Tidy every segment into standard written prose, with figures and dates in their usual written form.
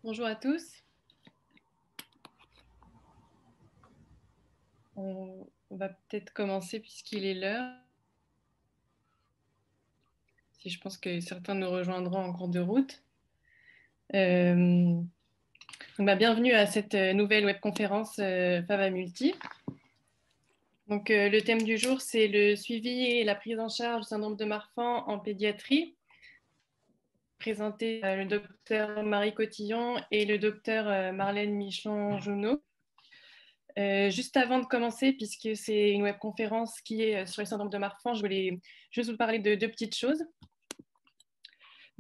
Bonjour à tous. On va peut-être commencer puisqu'il est l'heure. Si je pense que certains nous rejoindront en cours de route. Bienvenue à cette nouvelle webconférence Fava Multi. Le thème du jour, c'est le suivi et la prise en charge du syndrome de Marfan en pédiatrie, présenté par le docteur Marie Cotillon et le docteur Marlène Michon-Jounot. Juste avant de commencer, puisque c'est une webconférence qui est sur le syndrome de Marfan, je voulais juste vous parler de deux petites choses.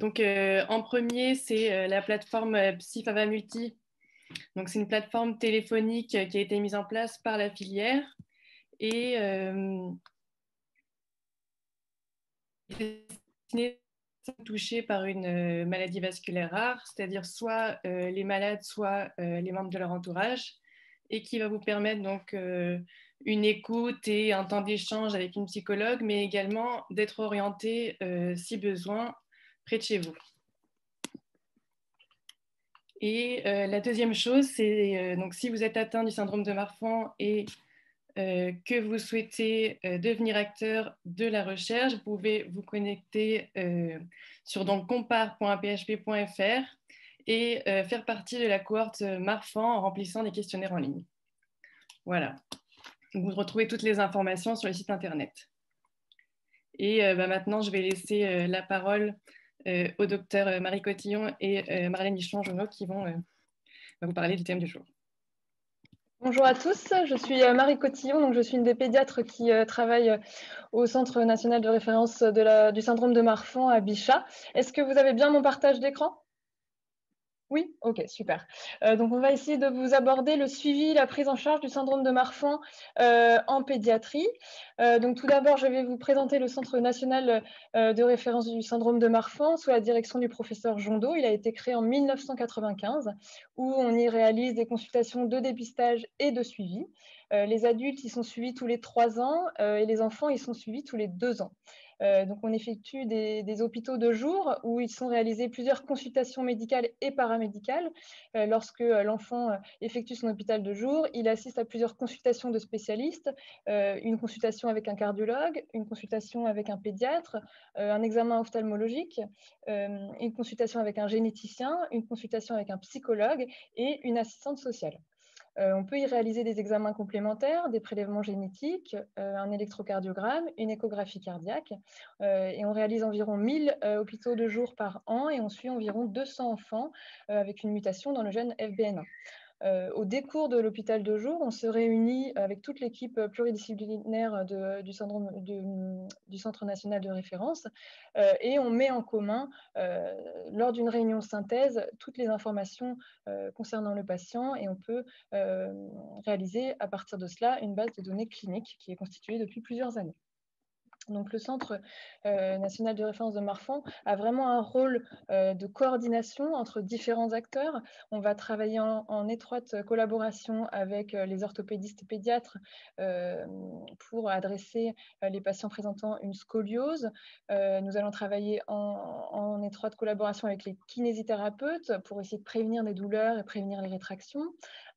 En premier, c'est la plateforme Psyfava Multi. Donc, c'est une plateforme téléphonique qui a été mise en place par la filière et destinée touchés par une maladie vasculaire rare, c'est-à-dire soit les malades, soit les membres de leur entourage, et qui va vous permettre donc une écoute et un temps d'échange avec une psychologue, mais également d'être orienté, si besoin, près de chez vous. Et la deuxième chose, c'est donc si vous êtes atteint du syndrome de Marfan et que vous souhaitez devenir acteur de la recherche, vous pouvez vous connecter sur compare.php.fr et faire partie de la cohorte Marfan en remplissant des questionnaires en ligne. Voilà. Vous retrouvez toutes les informations sur le site internet. Et maintenant, je vais laisser la parole au docteur Marie Cotillon et Marlène Michon-Jounot qui vont vous parler du thème du jour. Bonjour à tous, je suis Marie Cotillon, donc je suis une des pédiatres qui travaille au Centre national de référence du syndrome de Marfan à Bichat. Est-ce que vous avez bien mon partage d'écran ? Oui, ok, super. Donc, on va essayer de vous aborder le suivi, la prise en charge du syndrome de Marfan en pédiatrie. Donc, tout d'abord, je vais vous présenter le Centre national de référence du syndrome de Marfan sous la direction du professeur Jondot. Il a été créé en 1995, où on y réalise des consultations de dépistage et de suivi. Les adultes, ils sont suivis tous les 3 ans et les enfants, ils sont suivis tous les 2 ans. Donc, on effectue des hôpitaux de jour où ils sont réalisés plusieurs consultations médicales et paramédicales. Lorsque l'enfant effectue son hôpital de jour, il assiste à plusieurs consultations de spécialistes, une consultation avec un cardiologue, une consultation avec un pédiatre, un examen ophtalmologique, une consultation avec un généticien, une consultation avec un psychologue et une assistante sociale. On peut y réaliser des examens complémentaires, des prélèvements génétiques, un électrocardiogramme, une échographie cardiaque. Et on réalise environ 1000 hôpitaux de jour par an et on suit environ 200 enfants avec une mutation dans le gène FBN1. Au décours de l'hôpital de jour, on se réunit avec toute l'équipe pluridisciplinaire du Centre national de référence et on met en commun, lors d'une réunion synthèse, toutes les informations concernant le patient et on peut réaliser à partir de cela une base de données cliniques qui est constituée depuis plusieurs années. Donc, le Centre national de référence de Marfan a vraiment un rôle de coordination entre différents acteurs. On va travailler en étroite collaboration avec les orthopédistes pédiatres pour adresser les patients présentant une scoliose. Nous allons travailler en étroite collaboration avec les kinésithérapeutes pour essayer de prévenir les douleurs et prévenir les rétractions.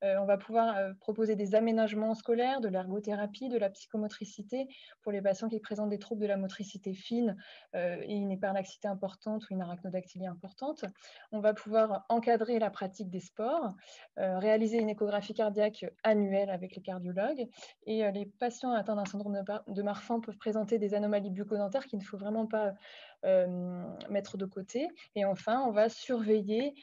On va pouvoir proposer des aménagements scolaires, de l'ergothérapie, de la psychomotricité pour les patients qui présentent des troubles de la motricité fine et une hyperlaxité importante ou une arachnodactylie importante. On va pouvoir encadrer la pratique des sports, réaliser une échographie cardiaque annuelle avec les cardiologues et les patients atteints d'un syndrome de Marfan peuvent présenter des anomalies bucco-dentaires qu'il ne faut vraiment pas mettre de côté. Et enfin, on va surveiller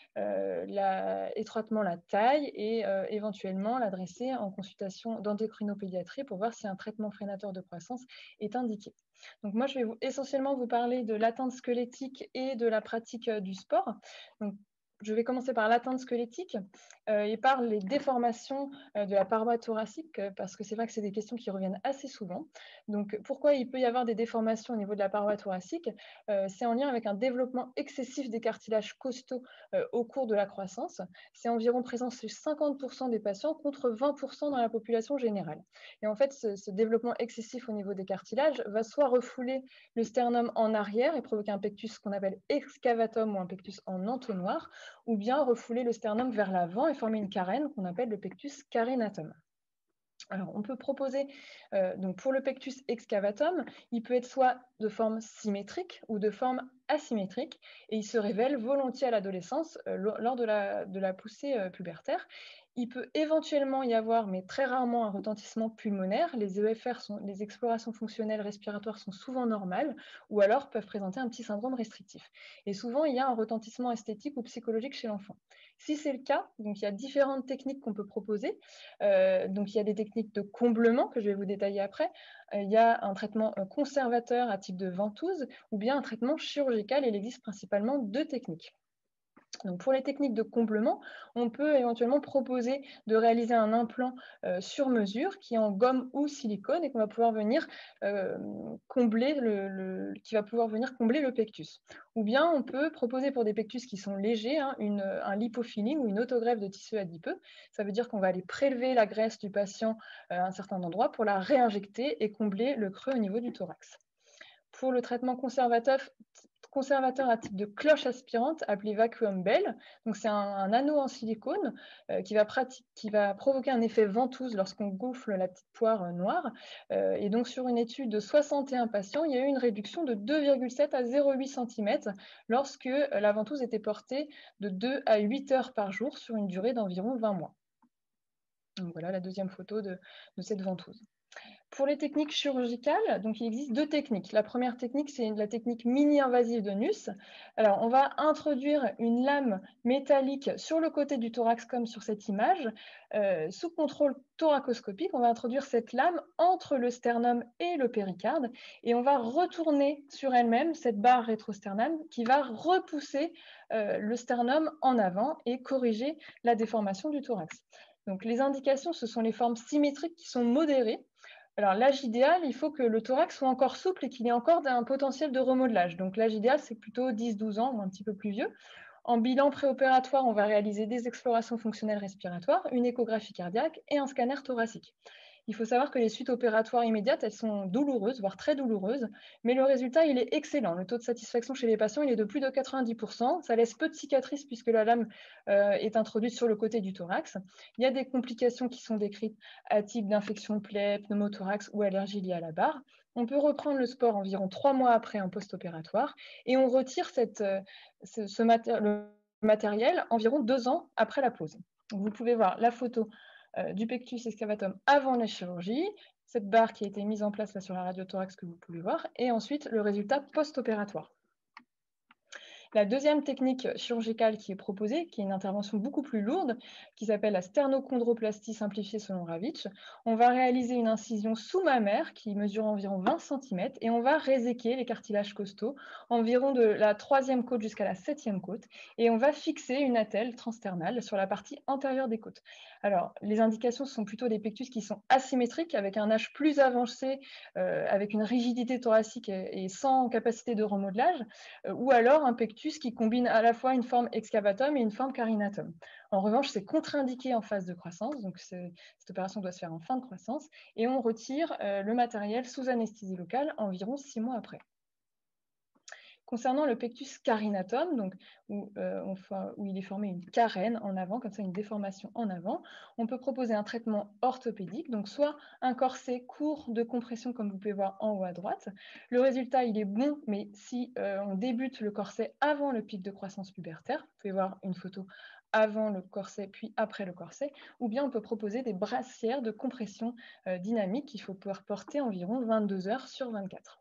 étroitement la taille et éventuellement l'adresser en consultation d'endocrinopédiatrie pour voir si un traitement freinateur de croissance est indiqué. Donc moi, je vais essentiellement vous parler de l'atteinte squelettique et de la pratique du sport. Donc, je vais commencer par l'atteinte squelettique et par les déformations de la paroi thoracique, parce que c'est vrai que c'est des questions qui reviennent assez souvent. Donc, pourquoi il peut y avoir des déformations au niveau de la paroi thoracique? C'est en lien avec un développement excessif des cartilages costaux au cours de la croissance. C'est environ présent chez 50% des patients contre 20% dans la population générale. Et en fait, ce développement excessif au niveau des cartilages va soit refouler le sternum en arrière et provoquer un pectus qu'on appelle excavatum ou un pectus en entonnoir, ou bien refouler le sternum vers l'avant et former une carène qu'on appelle le pectus carinatum. Alors, on peut proposer, donc pour le pectus excavatum, il peut être soit de forme symétrique ou de forme asymétrique, et il se révèle volontiers à l'adolescence lors de la poussée pubertaire. Il peut éventuellement y avoir, mais très rarement, un retentissement pulmonaire. Les EFR, les explorations fonctionnelles respiratoires, sont souvent normales, ou alors peuvent présenter un petit syndrome restrictif. Et souvent, il y a un retentissement esthétique ou psychologique chez l'enfant. Si c'est le cas, donc il y a différentes techniques qu'on peut proposer. Donc, il y a des techniques de comblement que je vais vous détailler après. Il y a un traitement conservateur à type de ventouse ou bien un traitement chirurgical. Il existe principalement 2 techniques. Donc, pour les techniques de comblement, on peut éventuellement proposer de réaliser un implant sur mesure qui est en gomme ou silicone et qu'on va pouvoir venir combler qui va pouvoir venir combler le pectus. Ou bien on peut proposer pour des pectus qui sont légers un lipofilling ou une autogreffe de tissu adipeux. Ça veut dire qu'on va aller prélever la graisse du patient à un certain endroit pour la réinjecter et combler le creux au niveau du thorax. Pour le traitement conservateur à type de cloche aspirante appelé Vacuum Bell. Donc, c'est un anneau en silicone qui va provoquer un effet ventouse lorsqu'on gonfle la petite poire noire. Et donc, sur une étude de 61 patients, il y a eu une réduction de 2,7 à 0,8 cm lorsque la ventouse était portée de 2 à 8 heures par jour sur une durée d'environ 20 mois. Donc, voilà la deuxième photo de cette ventouse. Pour les techniques chirurgicales, donc il existe 2 techniques. La première technique, c'est la technique mini-invasive de Nuss. Alors, on va introduire une lame métallique sur le côté du thorax, comme sur cette image. Sous contrôle thoracoscopique, on va introduire cette lame entre le sternum et le péricarde et on va retourner sur elle-même cette barre rétrosternale qui va repousser le sternum en avant et corriger la déformation du thorax. Donc, les indications, ce sont les formes symétriques qui sont modérées. Alors, l'âge idéal, il faut que le thorax soit encore souple et qu'il ait encore un potentiel de remodelage. Donc, l'âge idéal, c'est plutôt 10-12 ans ou un petit peu plus vieux. En bilan préopératoire, on va réaliser des explorations fonctionnelles respiratoires, une échographie cardiaque et un scanner thoracique. Il faut savoir que les suites opératoires immédiates, elles sont douloureuses, voire très douloureuses, mais le résultat, il est excellent. Le taux de satisfaction chez les patients, il est de plus de 90%. Ça laisse peu de cicatrices puisque la lame est introduite sur le côté du thorax. Il y a des complications qui sont décrites à type d'infection plaie, pneumothorax ou allergie liée à la barre. On peut reprendre le sport environ 3 mois après un post-opératoire et on retire le matériel environ 2 ans après la pause. Donc, vous pouvez voir la photo du pectus excavatum avant la chirurgie, cette barre qui a été mise en place là sur la radiothorax que vous pouvez voir, et ensuite le résultat post-opératoire. La deuxième technique chirurgicale qui est proposée, qui est une intervention beaucoup plus lourde, qui s'appelle la sternocondroplastie simplifiée selon Ravitch, on va réaliser une incision sous-mammaire qui mesure environ 20 cm et on va réséquer les cartilages costaux environ de la 3e côte jusqu'à la 7e côte et on va fixer une attelle transternale sur la partie antérieure des côtes. Alors, les indications sont plutôt des pectus qui sont asymétriques avec un âge plus avancé, avec une rigidité thoracique et sans capacité de remodelage, ou alors un pectus qui combine à la fois une forme excavatum et une forme carinatum. En revanche, c'est contre-indiqué en phase de croissance, donc cette opération doit se faire en fin de croissance, et on retire le matériel sous anesthésie locale environ 6 mois après. Concernant le pectus carinatum, donc, où il est formé une carène en avant, comme ça une déformation en avant, on peut proposer un traitement orthopédique, donc soit un corset court de compression comme vous pouvez voir en haut à droite. Le résultat, il est bon, mais si on débute le corset avant le pic de croissance pubertaire, vous pouvez voir une photo avant le corset puis après le corset, ou bien on peut proposer des brassières de compression dynamique qu'il faut pouvoir porter environ 22 heures sur 24.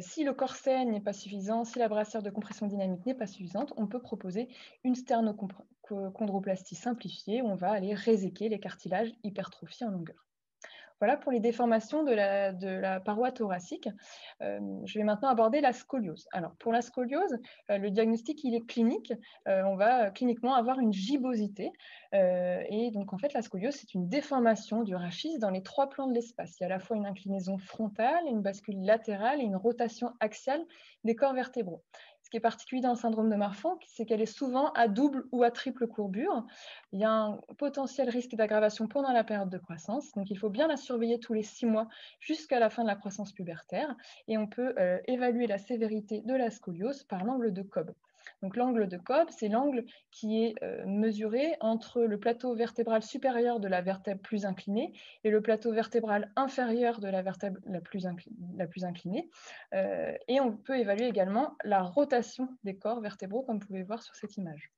Si le corset n'est pas suffisant, si la brassière de compression dynamique n'est pas suffisante, on peut proposer une sternocondroplastie simplifiée où on va aller réséquer les cartilages hypertrophiés en longueur. Voilà pour les déformations de la paroi thoracique. Je vais maintenant aborder la scoliose. Alors, pour la scoliose, le diagnostic, il est clinique. On va cliniquement avoir une gibbosité. Et donc, en fait, la scoliose, c'est une déformation du rachis dans les 3 plans de l'espace. Il y a à la fois une inclinaison frontale, une bascule latérale et une rotation axiale des corps vertébraux. Ce qui est particulier dans le syndrome de Marfan, c'est qu'elle est souvent à double ou à triple courbure. Il y a un potentiel risque d'aggravation pendant la période de croissance, donc il faut bien la surveiller tous les 6 mois jusqu'à la fin de la croissance pubertaire, et on peut évaluer la sévérité de la scoliose par l'angle de Cobb. Donc l'angle de Cobb, c'est l'angle qui est mesuré entre le plateau vertébral supérieur de la vertèbre plus inclinée et le plateau vertébral inférieur de la vertèbre la plus inclinée. Et on peut évaluer également la rotation des corps vertébraux, comme vous pouvez voir sur cette image.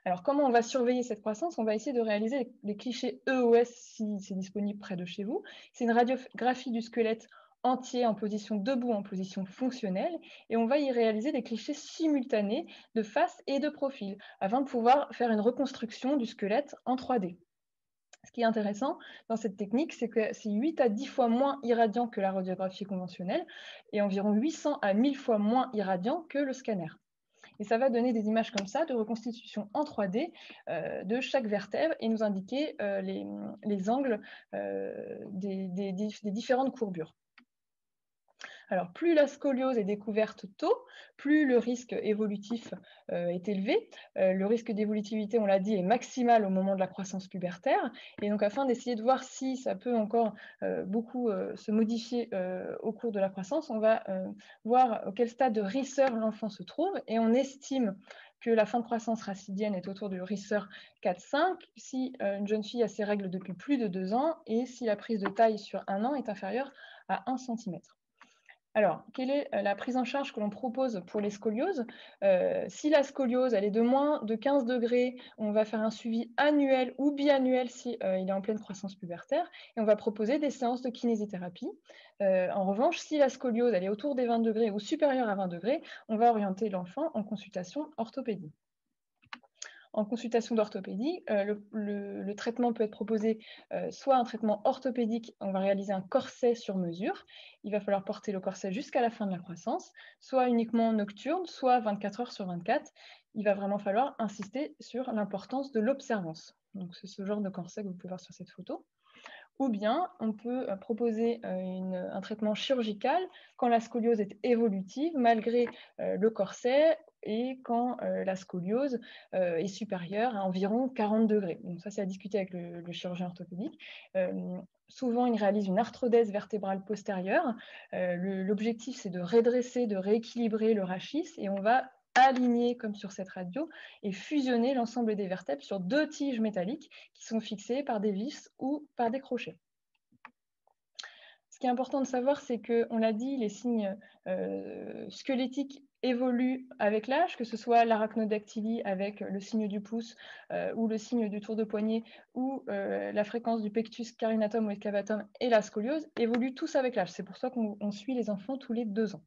Alors, comment on va surveiller cette croissance? On va essayer de réaliser les clichés EOS si c'est disponible près de chez vous. C'est une radiographie du squelette entier en position debout, en position fonctionnelle, et on va y réaliser des clichés simultanés de face et de profil, afin de pouvoir faire une reconstruction du squelette en 3D. Ce qui est intéressant dans cette technique, c'est que c'est 8 à 10 fois moins irradiant que la radiographie conventionnelle et environ 800 à 1000 fois moins irradiant que le scanner. Et ça va donner des images comme ça de reconstitution en 3D de chaque vertèbre et nous indiquer les angles des différentes courbures. Alors, plus la scoliose est découverte tôt, plus le risque évolutif est élevé. Le risque d'évolutivité, on l'a dit, est maximal au moment de la croissance pubertaire. Et donc, afin d'essayer de voir si ça peut encore beaucoup se modifier au cours de la croissance, on va voir à quel stade de Risser l'enfant se trouve. Et on estime que la fin de croissance racidienne est autour du Risser 4-5 si une jeune fille a ses règles depuis plus de 2 ans et si la prise de taille sur 1 an est inférieure à 1 cm. Alors, quelle est la prise en charge que l'on propose pour les scolioses? Si la scoliose elle est de moins de 15 degrés, on va faire un suivi annuel ou biannuel si il est en pleine croissance pubertaire et on va proposer des séances de kinésithérapie. En revanche, si la scoliose elle est autour des 20 degrés ou supérieure à 20 degrés, on va orienter l'enfant en consultation orthopédie. En consultation d'orthopédie, le traitement peut être proposé soit un traitement orthopédique, on va réaliser un corset sur mesure, il va falloir porter le corset jusqu'à la fin de la croissance, soit uniquement nocturne, soit 24 heures sur 24. Il va vraiment falloir insister sur l'importance de l'observance. Donc c'est ce genre de corset que vous pouvez voir sur cette photo. Ou bien on peut proposer un traitement chirurgical quand la scoliose est évolutive malgré le corset et quand la scoliose est supérieure à environ 40 degrés. Donc ça, c'est à discuter avec le chirurgien orthopédique. Souvent, il réalise une arthrodèse vertébrale postérieure. L'objectif, c'est de redresser, de rééquilibrer le rachis et on va aligner, comme sur cette radio, et fusionner l'ensemble des vertèbres sur 2 tiges métalliques qui sont fixées par des vis ou par des crochets. Ce qui est important de savoir, c'est qu'on l'a dit, les signes squelettiques évoluent avec l'âge, que ce soit l'arachnodactylie avec le signe du pouce ou le signe du tour de poignet ou la fréquence du pectus carinatum ou excavatum et la scoliose évoluent tous avec l'âge. C'est pour ça qu'on suit les enfants tous les 2 ans.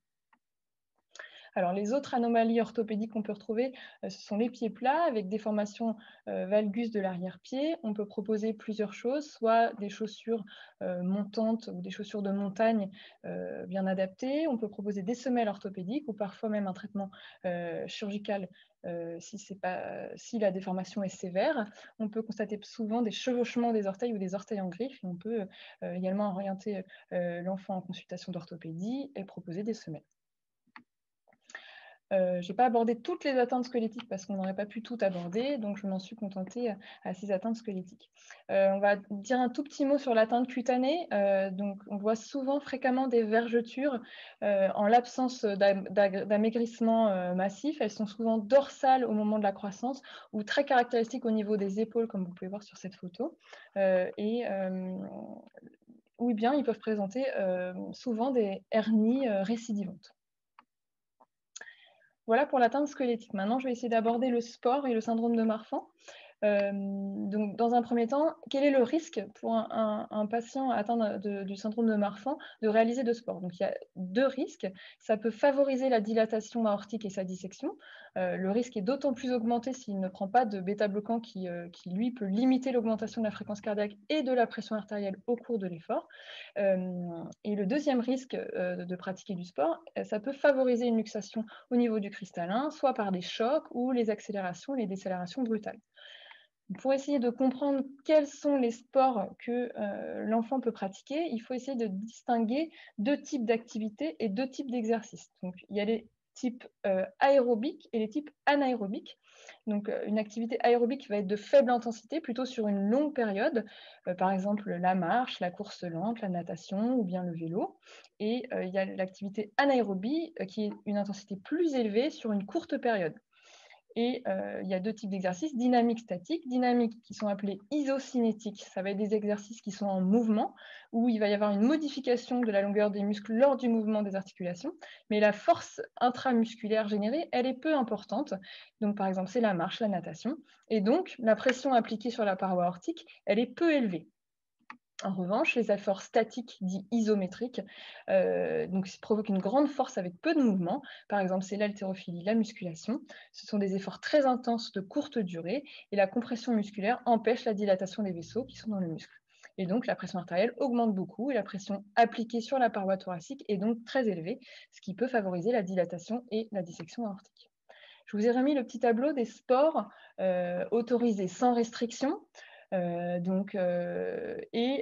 Alors, les autres anomalies orthopédiques qu'on peut retrouver, ce sont les pieds plats avec déformation valgus de l'arrière-pied. On peut proposer plusieurs choses, soit des chaussures montantes ou des chaussures de montagne bien adaptées. On peut proposer des semelles orthopédiques ou parfois même un traitement chirurgical si la déformation est sévère. On peut constater souvent des chevauchements des orteils ou des orteils en griffe. On peut également orienter l'enfant en consultation d'orthopédie et proposer des semelles. Je n'ai pas abordé toutes les atteintes squelettiques parce qu'on n'aurait pas pu tout aborder, donc je m'en suis contentée à 6 atteintes squelettiques. On va dire un tout petit mot sur l'atteinte cutanée. Donc, on voit fréquemment des vergetures en l'absence d'amaigrissement massif. Elles sont souvent dorsales au moment de la croissance ou très caractéristiques au niveau des épaules, comme vous pouvez voir sur cette photo. Ou bien ils peuvent présenter souvent des hernies récidivantes. Voilà pour l'atteinte squelettique. Maintenant, je vais essayer d'aborder le sport et le syndrome de Marfan. Donc, dans un premier temps, quel est le risque pour un patient atteint du syndrome de Marfan de réaliser de sport? Donc, il y a 2 risques. Ça peut favoriser la dilatation aortique et sa dissection. Le risque est d'autant plus augmenté s'il ne prend pas de bêta-bloquant qui, lui, peut limiter l'augmentation de la fréquence cardiaque et de la pression artérielle au cours de l'effort. Et le deuxième risque de pratiquer du sport, ça peut favoriser une luxation au niveau du cristallin, soit par des chocs ou les accélérations et les décélérations brutales. Pour essayer de comprendre quels sont les sports que l'enfant peut pratiquer, il faut essayer de distinguer 2 types d'activités et 2 types d'exercices. Donc, il y a les type aérobique et les types anaérobiques. Donc, une activité aérobique va être de faible intensité, plutôt sur une longue période, par exemple la marche, la course lente, la natation ou bien le vélo. Et il y a l'activité anaérobie qui est une intensité plus élevée sur une courte période. Et il y a 2 types d'exercices, dynamiques, statiques. Dynamiques qui sont appelés isocinétiques, ça va être des exercices qui sont en mouvement, où il va y avoir une modification de la longueur des muscles lors du mouvement des articulations, mais la force intramusculaire générée, elle est peu importante. Donc par exemple, c'est la marche, la natation, et donc la pression appliquée sur la paroi aortique, elle est peu élevée. En revanche, les efforts statiques dits isométriques provoquent une grande force avec peu de mouvement. Par exemple, c'est l'haltérophilie, la musculation. Ce sont des efforts très intenses de courte durée et la compression musculaire empêche la dilatation des vaisseaux qui sont dans le muscle. Et donc, la pression artérielle augmente beaucoup et la pression appliquée sur la paroi thoracique est donc très élevée, ce qui peut favoriser la dilatation et la dissection aortique. Je vous ai remis le petit tableau des sports autorisés sans restriction. Et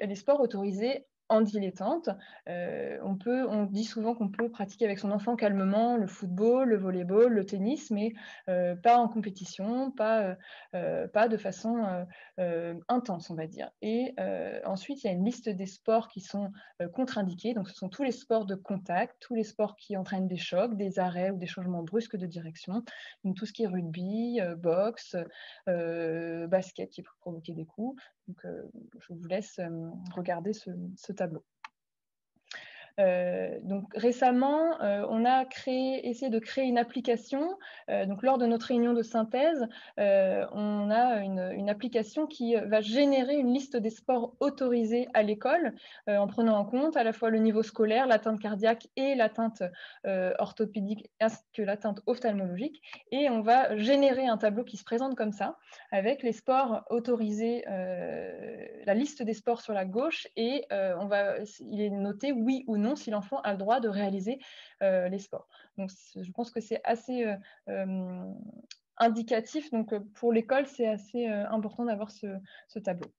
les sports autorisés en dilettante. On dit souvent qu'on peut pratiquer avec son enfant calmement le football, le volleyball, le tennis, mais pas en compétition, pas de façon intense, on va dire. Et ensuite, il y a une liste des sports qui sont contre-indiqués. Donc, ce sont tous les sports de contact, tous les sports qui entraînent des chocs, des arrêts ou des changements brusques de direction. Donc, tout ce qui est rugby, boxe, basket qui peut provoquer des coups. Donc, je vous laisse regarder ce tableau. Donc récemment, on a essayé de créer une application. Donc lors de notre réunion de synthèse, on a une application qui va générer une liste des sports autorisés à l'école, en prenant en compte à la fois le niveau scolaire, l'atteinte cardiaque et l'atteinte orthopédique, ainsi que l'atteinte ophtalmologique. Et on va générer un tableau qui se présente comme ça, avec les sports autorisés, la liste des sports sur la gauche, et il est noté oui ou non si l'enfant a le droit de réaliser les sports. Donc, je pense que c'est assez indicatif. Donc, pour l'école, c'est assez important d'avoir ce tableau.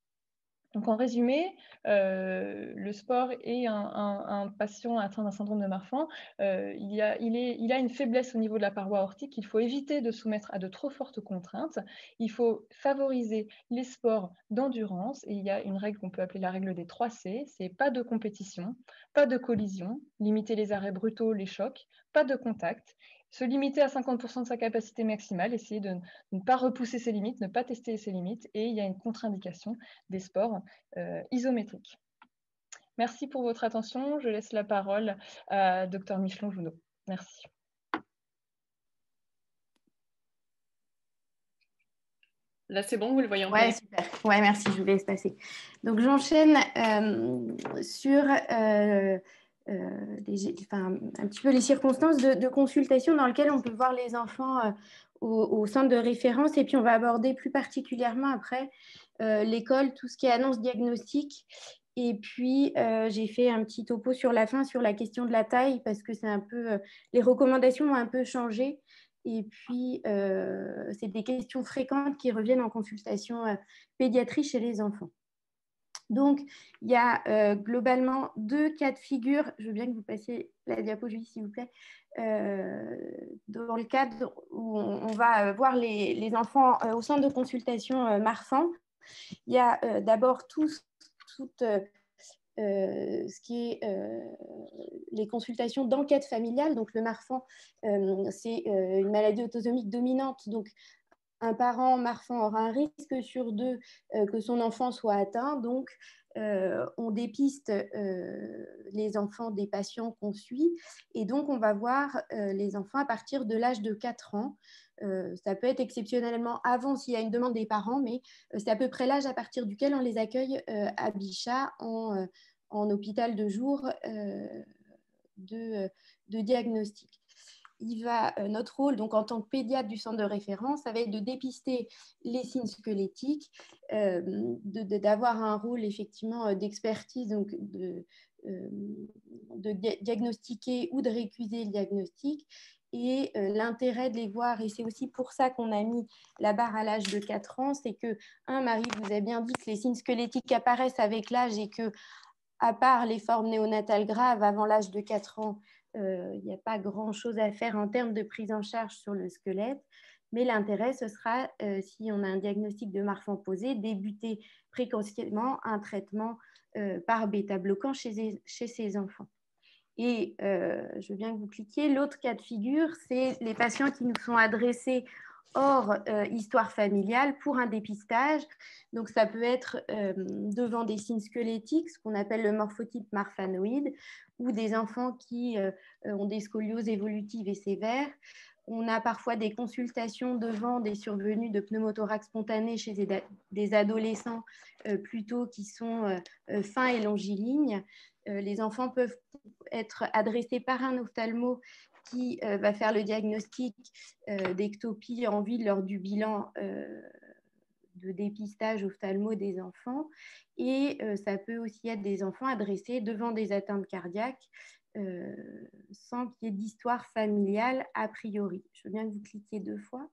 Donc, en résumé, le sport et un patient atteint d'un syndrome de Marfan, il a une faiblesse au niveau de la paroi aortique. Il faut éviter de soumettre à de trop fortes contraintes. Il faut favoriser les sports d'endurance. Et il y a une règle qu'on peut appeler la règle des 3 C. C'est pas de compétition, pas de collision, limiter les arrêts brutaux, les chocs, pas de contact, se limiter à 50% de sa capacité maximale, essayer de ne pas repousser ses limites, ne pas tester ses limites. Et il y a une contre-indication des sports isométriques. Merci pour votre attention. Je laisse la parole à Dr Michelon-Jounot. Merci. Là, c'est bon, vous le voyez en Ouais, super. Ouais, merci, je vous laisse passer. Donc, j'enchaîne sur un petit peu les circonstances de consultation dans lesquelles on peut voir les enfants au centre de référence. Et puis, on va aborder plus particulièrement après l'école, tout ce qui est annonce diagnostique. Et puis, j'ai fait un petit topo sur la fin sur la question de la taille parce que c'est un peu, les recommandations ont un peu changé. Et puis, c'est des questions fréquentes qui reviennent en consultation pédiatrie chez les enfants. Donc, il y a globalement 2 cas de figure. Je veux bien que vous passiez la diapositive, s'il vous plaît. Dans le cadre où on va voir les enfants au centre de consultation Marfan, il y a d'abord toute ce qui est les consultations d'enquête familiale. Donc, le Marfan, c'est une maladie autosomique dominante. Donc, un parent Marfan aura un risque sur 2 que son enfant soit atteint. Donc, on dépiste les enfants des patients qu'on suit. Et donc, on va voir les enfants à partir de l'âge de 4 ans. Ça peut être exceptionnellement avant s'il y a une demande des parents, mais c'est à peu près l'âge à partir duquel on les accueille à Bichat en hôpital de jour de diagnostic. Notre rôle, donc en tant que pédiatre du centre de référence, ça va être de dépister les signes squelettiques, d'avoir un rôle effectivement d'expertise, donc de diagnostiquer ou de récuser le diagnostic. Et l'intérêt de les voir, et c'est aussi pour ça qu'on a mis la barre à l'âge de 4 ans, c'est que, Marie vous a bien dit que les signes squelettiques apparaissent avec l'âge et que, à part les formes néonatales graves avant l'âge de 4 ans, il n'y a pas grand-chose à faire en termes de prise en charge sur le squelette. Mais l'intérêt, ce sera, si on a un diagnostic de Marfan posé, débuter précocement un traitement par bêta-bloquant chez ces enfants. Et je veux bien que vous cliquiez. L'autre cas de figure, c'est les patients qui nous sont adressés hors histoire familiale pour un dépistage. Donc, ça peut être devant des signes squelettiques, ce qu'on appelle le morphotype marfanoïde, ou des enfants qui ont des scolioses évolutives et sévères. On a parfois des consultations devant des survenues de pneumothorax spontané chez des adolescents plutôt qui sont fins et longilignes. Les enfants peuvent être adressés par un ophtalmo qui va faire le diagnostic d'ectopie en vue lors du bilan de dépistage ophtalmo des enfants. Et ça peut aussi être des enfants adressés devant des atteintes cardiaques sans qu'il y ait d'histoire familiale a priori. Je veux bien que vous cliquiez 2 fois.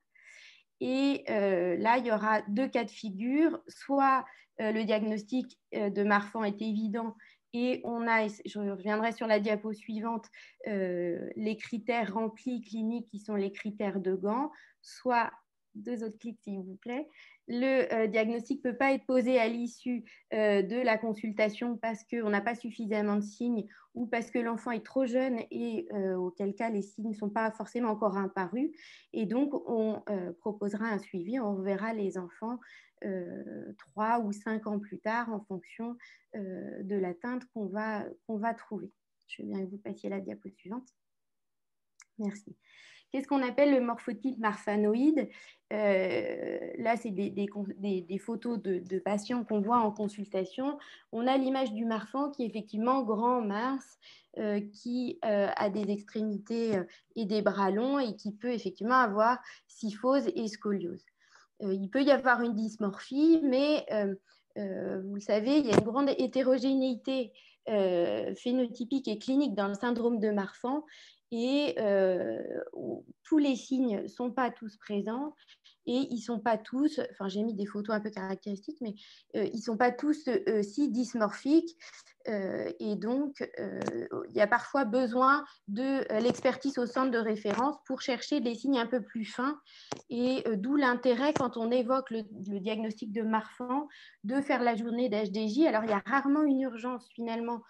Et là, il y aura 2 cas de figure. Soit le diagnostic de Marfan est évident et on a, je reviendrai sur la diapo suivante, les critères remplis cliniques qui sont les critères de Gant, soit 2 autres clics s'il vous plaît. Le diagnostic ne peut pas être posé à l'issue de la consultation parce qu'on n'a pas suffisamment de signes ou parce que l'enfant est trop jeune et auquel cas les signes ne sont pas forcément encore apparus. Et donc, on proposera un suivi, on verra les enfants 3 ou 5 ans plus tard en fonction de l'atteinte qu'on va trouver. Je veux bien que vous passiez la diapo suivante. Merci. Qu'est-ce qu'on appelle le morphotype marfanoïde? Là, c'est des photos de patients qu'on voit en consultation. On a l'image du marfan qui est effectivement grand, mince, qui a des extrémités et des bras longs et qui peut effectivement avoir syphose et scoliose. Il peut y avoir une dysmorphie, mais vous le savez, il y a une grande hétérogénéité phénotypique et clinique dans le syndrome de Marfan et tous les signes ne sont pas tous présents et ils ne sont pas tous, enfin j'ai mis des photos un peu caractéristiques, mais ils ne sont pas tous si dysmorphiques et donc il y a parfois besoin de l'expertise au centre de référence pour chercher des signes un peu plus fins et d'où l'intérêt quand on évoque le diagnostic de Marfan de faire la journée d'HDJ. Alors il y a rarement une urgence finalement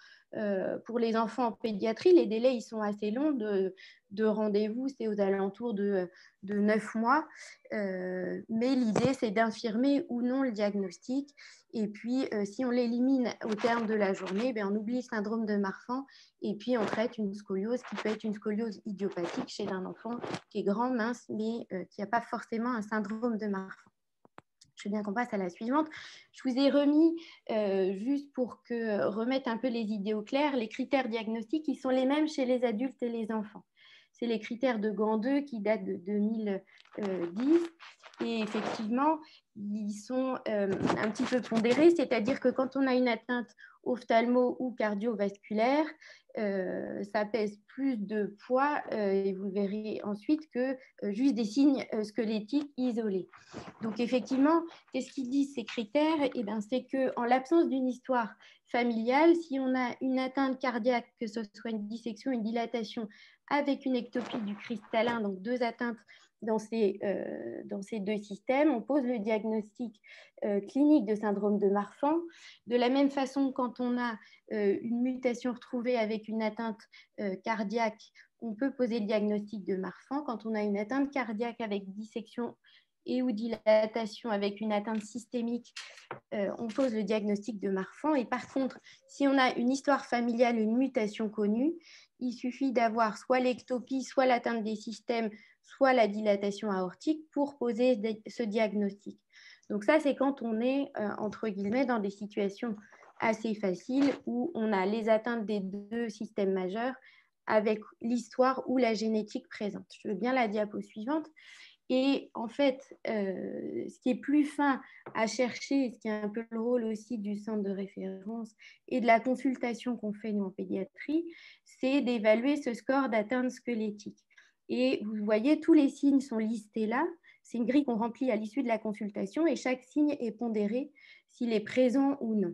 pour les enfants en pédiatrie, les délais ils sont assez longs de rendez-vous, c'est aux alentours de 9 mois. Mais l'idée, c'est d'infirmer ou non le diagnostic. Et puis, si on l'élimine au terme de la journée, on oublie le syndrome de Marfan et puis on traite une scoliose qui peut être une scoliose idiopathique chez un enfant qui est grand, mince, mais qui n'a pas forcément un syndrome de Marfan. Je veux bien qu'on passe à la suivante. Je vous ai remis, juste pour remettre un peu les idées au clair, les critères diagnostiques qui sont les mêmes chez les adultes et les enfants. C'est les critères de Gant 2 qui datent de 2010. Et effectivement, ils sont un petit peu pondérés, c'est-à-dire que quand on a une atteinte ophtalmo ou cardiovasculaire, ça pèse plus de poids, et vous le verrez ensuite, que juste des signes squelettiques isolés. Donc effectivement, qu'est-ce qu'ils disent ces critères? C'est qu'en l'absence d'une histoire familiale, si on a une atteinte cardiaque, que ce soit une dissection, une dilatation, avec une ectopie du cristallin, donc 2 atteintes dans ces 2 systèmes, on pose le diagnostic clinique de syndrome de Marfan. De la même façon, quand on a une mutation retrouvée avec une atteinte cardiaque, on peut poser le diagnostic de Marfan. Quand on a une atteinte cardiaque avec dissection et ou dilatation avec une atteinte systémique, on pose le diagnostic de Marfan. Et par contre, si on a une histoire familiale, une mutation connue, il suffit d'avoir soit l'ectopie, soit l'atteinte des systèmes, soit la dilatation aortique pour poser ce diagnostic. Donc ça, c'est quand on est, entre guillemets, dans des situations assez faciles où on a les atteintes des 2 systèmes majeurs avec l'histoire ou la génétique présente. Je veux bien la diapo suivante. Et en fait, ce qui est plus fin à chercher, ce qui est un peu le rôle aussi du centre de référence et de la consultation qu'on fait nous en pédiatrie, c'est d'évaluer ce score d'atteinte squelettique. Et vous voyez, tous les signes sont listés là. C'est une grille qu'on remplit à l'issue de la consultation et chaque signe est pondéré s'il est présent ou non.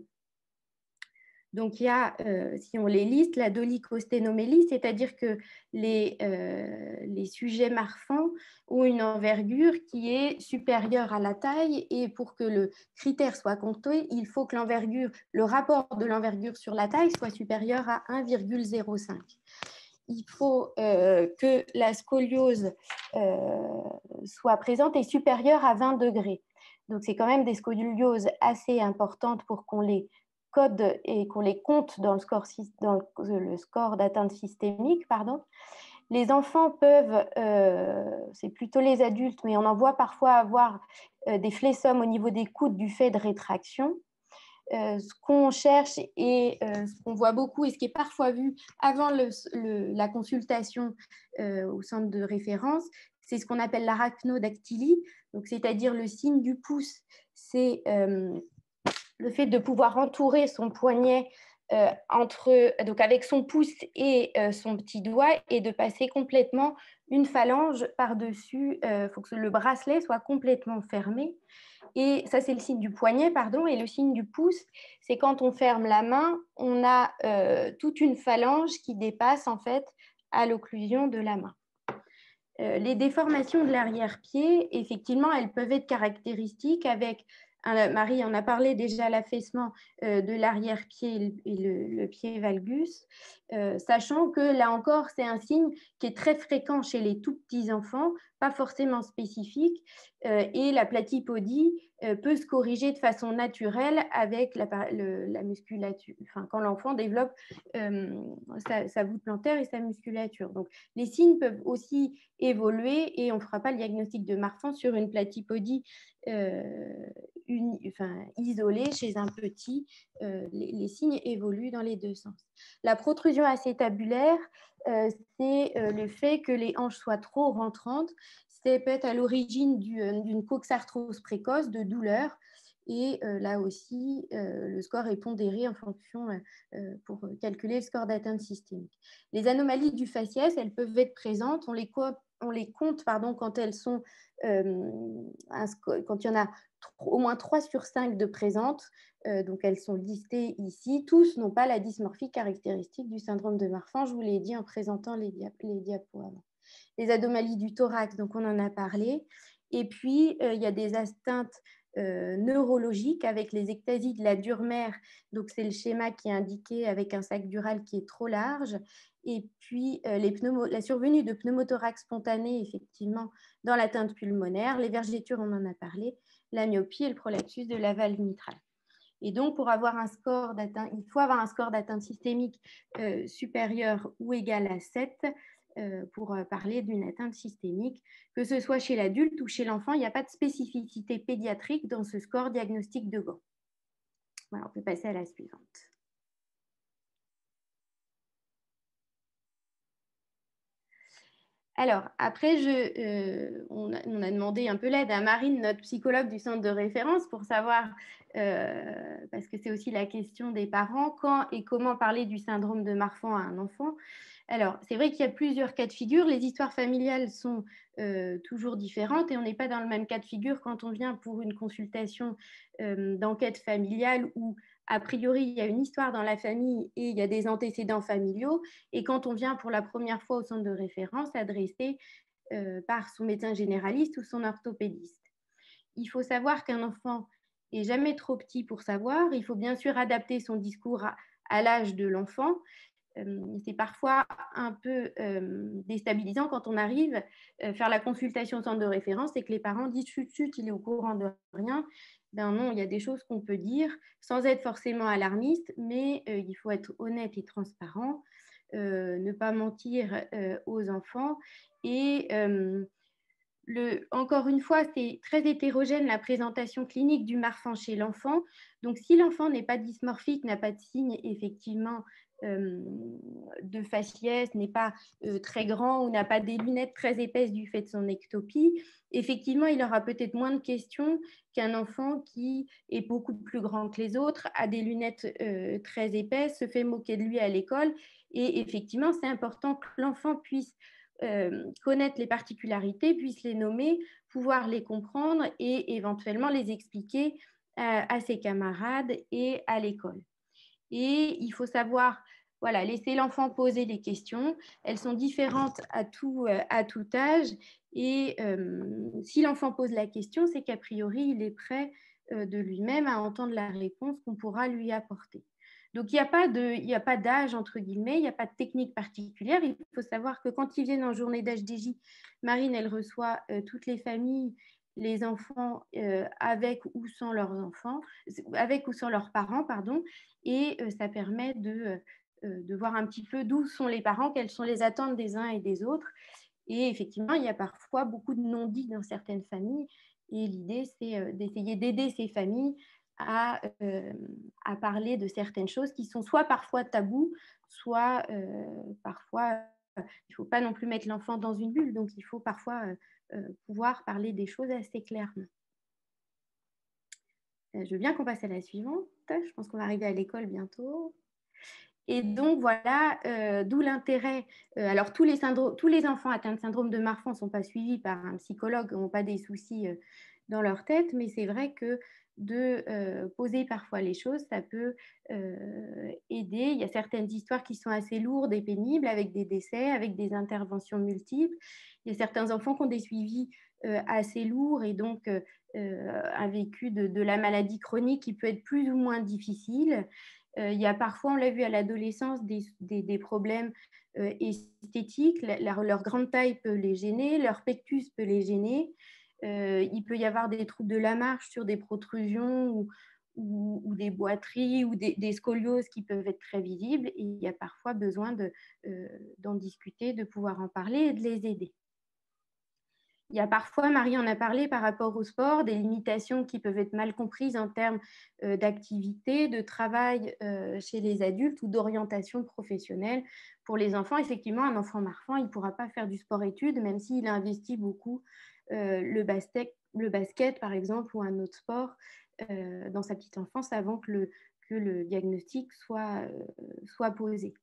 Donc, il y a, si on les liste, la dolichosténomélie, c'est-à-dire que les sujets marfands ont une envergure qui est supérieure à la taille, et pour que le critère soit compté, il faut que le rapport de l'envergure sur la taille soit supérieur à 1,05. Il faut que la scoliose soit présente et supérieure à 20 degrés. Donc, c'est quand même des scolioses assez importantes pour qu'on les code et qu'on les compte dans le score d'atteinte systémique. Pardon. Les enfants peuvent, c'est plutôt les adultes, mais on en voit parfois avoir des flessomes au niveau des coudes du fait de rétraction. Ce qu'on cherche et ce qu'on voit beaucoup et ce qui est parfois vu avant la consultation au centre de référence, c'est ce qu'on appelle l'arachnodactylie, c'est-à-dire le signe du pouce. C'est le fait de pouvoir entourer son poignet donc avec son pouce et son petit doigt, et de passer complètement une phalange par-dessus. Il faut que le bracelet soit complètement fermé. Et ça, c'est le signe du poignet, pardon. Et le signe du pouce, c'est quand on ferme la main, on a toute une phalange qui dépasse en fait à l'occlusion de la main. Les déformations de l'arrière-pied, effectivement, elles peuvent être caractéristiques avec, Marie en a parlé déjà, l'affaissement de l'arrière-pied et le pied valgus, sachant que là encore, c'est un signe qui est très fréquent chez les tout petits enfants, pas forcément spécifique, et la platypodie peut se corriger de façon naturelle avec la musculature, enfin, quand l'enfant développe sa voûte plantaire et sa musculature. Donc, les signes peuvent aussi évoluer, et on ne fera pas le diagnostic de Marfan sur une platypodie isolée chez un petit. Les signes évoluent dans les deux sens. La protrusion acétabulaire, c'est le fait que les hanches soient trop rentrantes. C'est peut-être à l'origine d'une coxarthrose précoce, de douleur. Et là aussi, le score est pondéré en fonction pour calculer le score d'atteinte systémique. Les anomalies du faciès, elles peuvent être présentes. On les compte quand elles sont, quand il y en a au moins 3 sur 5 de présentes. Donc, elles sont listées ici. Tous n'ont pas la dysmorphie caractéristique du syndrome de Marfan. Je vous l'ai dit en présentant les diapos avant. Les anomalies du thorax, donc on en a parlé. Et puis, il y a des atteintes neurologiques avec les ectasies de la dure mère. Donc, c'est le schéma qui est indiqué avec un sac dural qui est trop large. Et puis, la survenue de pneumothorax spontané, effectivement, dans l'atteinte pulmonaire. Les vergetures, on en a parlé. La myopie et le prolapsus de la valve mitrale. Et donc, pour avoir un score d'atteinte, il faut avoir un score d'atteinte systémique supérieur ou égal à 7 pour parler d'une atteinte systémique. Que ce soit chez l'adulte ou chez l'enfant, il n'y a pas de spécificité pédiatrique dans ce score diagnostique de Gant. Voilà, on peut passer à la suivante. Alors, après, on a demandé un peu l'aide à Marine, notre psychologue du centre de référence, pour savoir, parce que c'est aussi la question des parents, quand et comment parler du syndrome de Marfan à un enfant. Alors, c'est vrai qu'il y a plusieurs cas de figure. Les histoires familiales sont toujours différentes, et on n'est pas dans le même cas de figure quand on vient pour une consultation d'enquête familiale où, a priori, il y a une histoire dans la famille et il y a des antécédents familiaux. Et quand on vient pour la première fois au centre de référence, adressé par son médecin généraliste ou son orthopédiste. Il faut savoir qu'un enfant n'est jamais trop petit pour savoir. Il faut bien sûr adapter son discours à l'âge de l'enfant. C'est parfois un peu déstabilisant quand on arrive faire la consultation au centre de référence et que les parents disent chut, chut, il est au courant de rien. Ben non, il y a des choses qu'on peut dire sans être forcément alarmiste, mais il faut être honnête et transparent, ne pas mentir aux enfants. Et encore une fois, c'est très hétérogène la présentation clinique du Marfan chez l'enfant. Donc, si l'enfant n'est pas dysmorphique, n'a pas de signe effectivement de faciès, n'est pas très grand ou n'a pas des lunettes très épaisses du fait de son ectopie, effectivement, il aura peut-être moins de questions qu'un enfant qui est beaucoup plus grand que les autres, a des lunettes très épaisses, se fait moquer de lui à l'école. Et effectivement, c'est important que l'enfant puisse connaître les particularités, puisse les nommer, pouvoir les comprendre et éventuellement les expliquer à ses camarades et à l'école. Et il faut savoir, voilà, laisser l'enfant poser des questions. Elles sont différentes à tout âge. Et si l'enfant pose la question, c'est qu'a priori, il est prêt de lui-même à entendre la réponse qu'on pourra lui apporter. Donc, il n'y a pas d'âge, entre guillemets, il n'y a pas de technique particulière. Il faut savoir que quand ils viennent en journée d'HDJ, Marine, elle reçoit toutes les familles, les enfants avec ou sans leurs enfants, avec ou sans leurs parents, pardon, et ça permet de voir un petit peu d'où sont les parents, quelles sont les attentes des uns et des autres. Et effectivement, il y a parfois beaucoup de non-dits dans certaines familles, et l'idée, c'est d'essayer d'aider ces familles à parler de certaines choses qui sont soit parfois tabous, soit parfois, il ne faut pas non plus mettre l'enfant dans une bulle, donc il faut parfois pouvoir parler des choses assez clairement. Je veux bien qu'on passe à la suivante. Je pense qu'on va arriver à l'école bientôt. Et donc, voilà, d'où l'intérêt. Alors, tous les enfants atteints de syndrome de Marfan ne sont pas suivis par un psychologue, n'ont pas des soucis dans leur tête, mais c'est vrai que de poser parfois les choses, ça peut aider. Il y a certaines histoires qui sont assez lourdes et pénibles, avec des décès, avec des interventions multiples. Il y a certains enfants qui ont des suivis assez lourds et donc un vécu de la maladie chronique qui peut être plus ou moins difficile. Il y a parfois, on l'a vu à l'adolescence, des problèmes esthétiques. Leur grande taille peut les gêner, leur pectus peut les gêner. Il peut y avoir des troubles de la marche sur des protrusions ou des boiteries ou des scolioses qui peuvent être très visibles. Et il y a parfois besoin d'en discuter, de pouvoir en parler et de les aider. Il y a parfois, Marie en a parlé par rapport au sport, des limitations qui peuvent être mal comprises en termes d'activité, de travail chez les adultes ou d'orientation professionnelle. Pour les enfants, effectivement, un enfant Marfan, il ne pourra pas faire du sport-études, même s'il a investi beaucoup le basket, par exemple, ou un autre sport dans sa petite enfance avant que le diagnostic soit posé.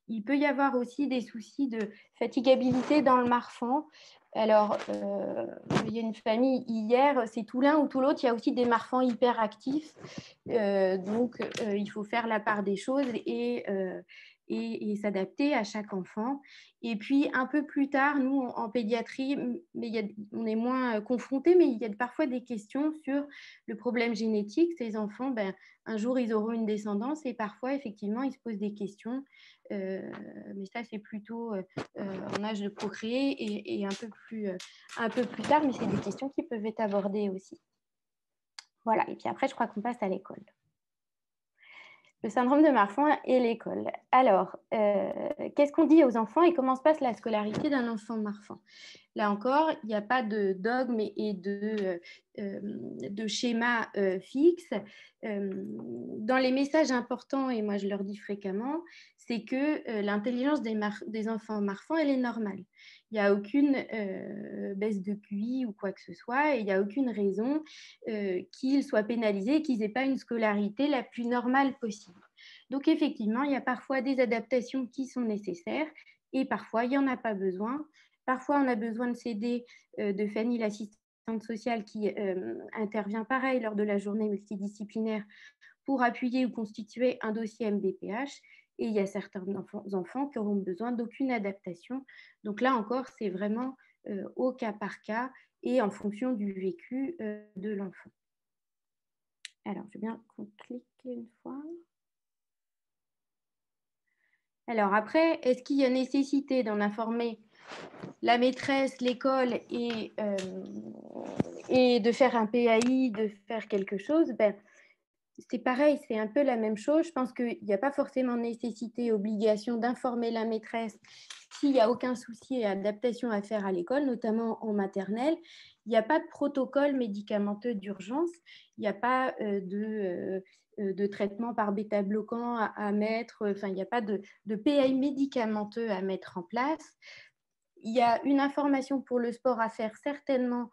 Il peut y avoir aussi des soucis de fatigabilité dans le Marfan. Alors, il y a une famille hier, c'est tout l'un ou tout l'autre, il y a aussi des Marfans hyperactifs. Donc, il faut faire la part des choses et s'adapter à chaque enfant. Et puis, un peu plus tard, nous, en pédiatrie, on est moins confrontés, mais il y a parfois des questions sur le problème génétique. Ces enfants, un jour, ils auront une descendance et parfois, effectivement, ils se posent des questions. Mais ça, c'est plutôt en âge de procréer et un peu plus tard, mais c'est des questions qui peuvent être abordées aussi. Voilà, et puis après, je crois qu'on passe à l'école. Le syndrome de Marfan et l'école. Alors, qu'est-ce qu'on dit aux enfants et comment se passe la scolarité d'un enfant Marfan? Là encore, il n'y a pas de dogme et de schéma fixe. Dans les messages importants, et moi je leur dis fréquemment, c'est que l'intelligence des enfants Marfan, elle est normale. Il n'y a aucune baisse de QI ou quoi que ce soit, et il n'y a aucune raison qu'ils soient pénalisés et qu'ils n'aient pas une scolarité la plus normale possible. Donc effectivement, il y a parfois des adaptations qui sont nécessaires et parfois il n'y en a pas besoin. Parfois, on a besoin de s'aider de Fanny, l'assistante sociale, qui intervient pareil lors de la journée multidisciplinaire pour appuyer ou constituer un dossier MDPH. Et il y a certains enfants qui auront besoin d'aucune adaptation. Donc là encore, c'est vraiment au cas par cas et en fonction du vécu de l'enfant. Alors, je veux bien qu'on clique une fois. Alors après, est-ce qu'il y a nécessité d'en informer la maîtresse, l'école et de faire un PAI, de faire quelque chose? C'est pareil, c'est un peu la même chose. Je pense qu'il n'y a pas forcément nécessité, obligation d'informer la maîtresse s'il n'y a aucun souci et adaptation à faire à l'école, notamment en maternelle. Il n'y a pas de protocole médicamenteux d'urgence, il n'y a pas de traitement par bêta-bloquant à mettre, enfin, il n'y a pas de PAI médicamenteux à mettre en place. Il y a une information pour le sport à faire certainement,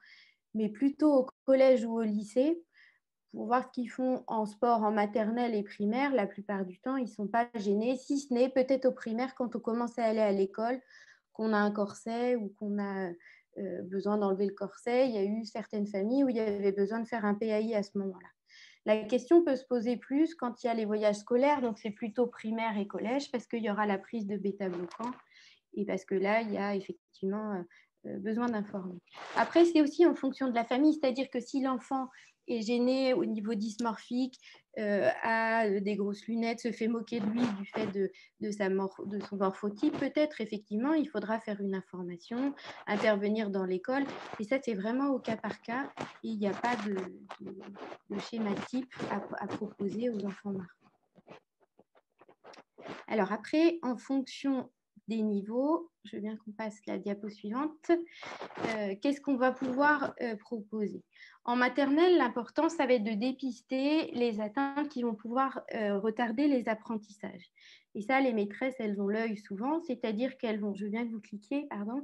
mais plutôt au collège ou au lycée, pour voir ce qu'ils font en sport, en maternelle et primaire. La plupart du temps, ils ne sont pas gênés, si ce n'est peut-être au primaire, quand on commence à aller à l'école, qu'on a un corset ou qu'on a besoin d'enlever le corset. Il y a eu certaines familles où il y avait besoin de faire un PAI à ce moment-là. La question peut se poser plus quand il y a les voyages scolaires, donc c'est plutôt primaire et collège, parce qu'il y aura la prise de bêta-bloquants et parce que là, il y a effectivement besoin d'informer. Après, c'est aussi en fonction de la famille, c'est-à-dire que si l'enfant est gêné au niveau dysmorphique, a des grosses lunettes, se fait moquer de lui du fait de son morphotype, peut-être effectivement il faudra faire une information, intervenir dans l'école, et ça c'est vraiment au cas par cas, et il n'y a pas de schéma type à proposer aux enfants marquants. Alors après, en fonction des niveaux, je veux bien qu'on passe la diapo suivante, qu'est-ce qu'on va pouvoir proposer? En maternelle, l'important, ça va être de dépister les atteintes qui vont pouvoir retarder les apprentissages. Et ça, les maîtresses, elles ont l'œil souvent, c'est-à-dire qu'elles vont, je veux bien que vous cliquiez, pardon,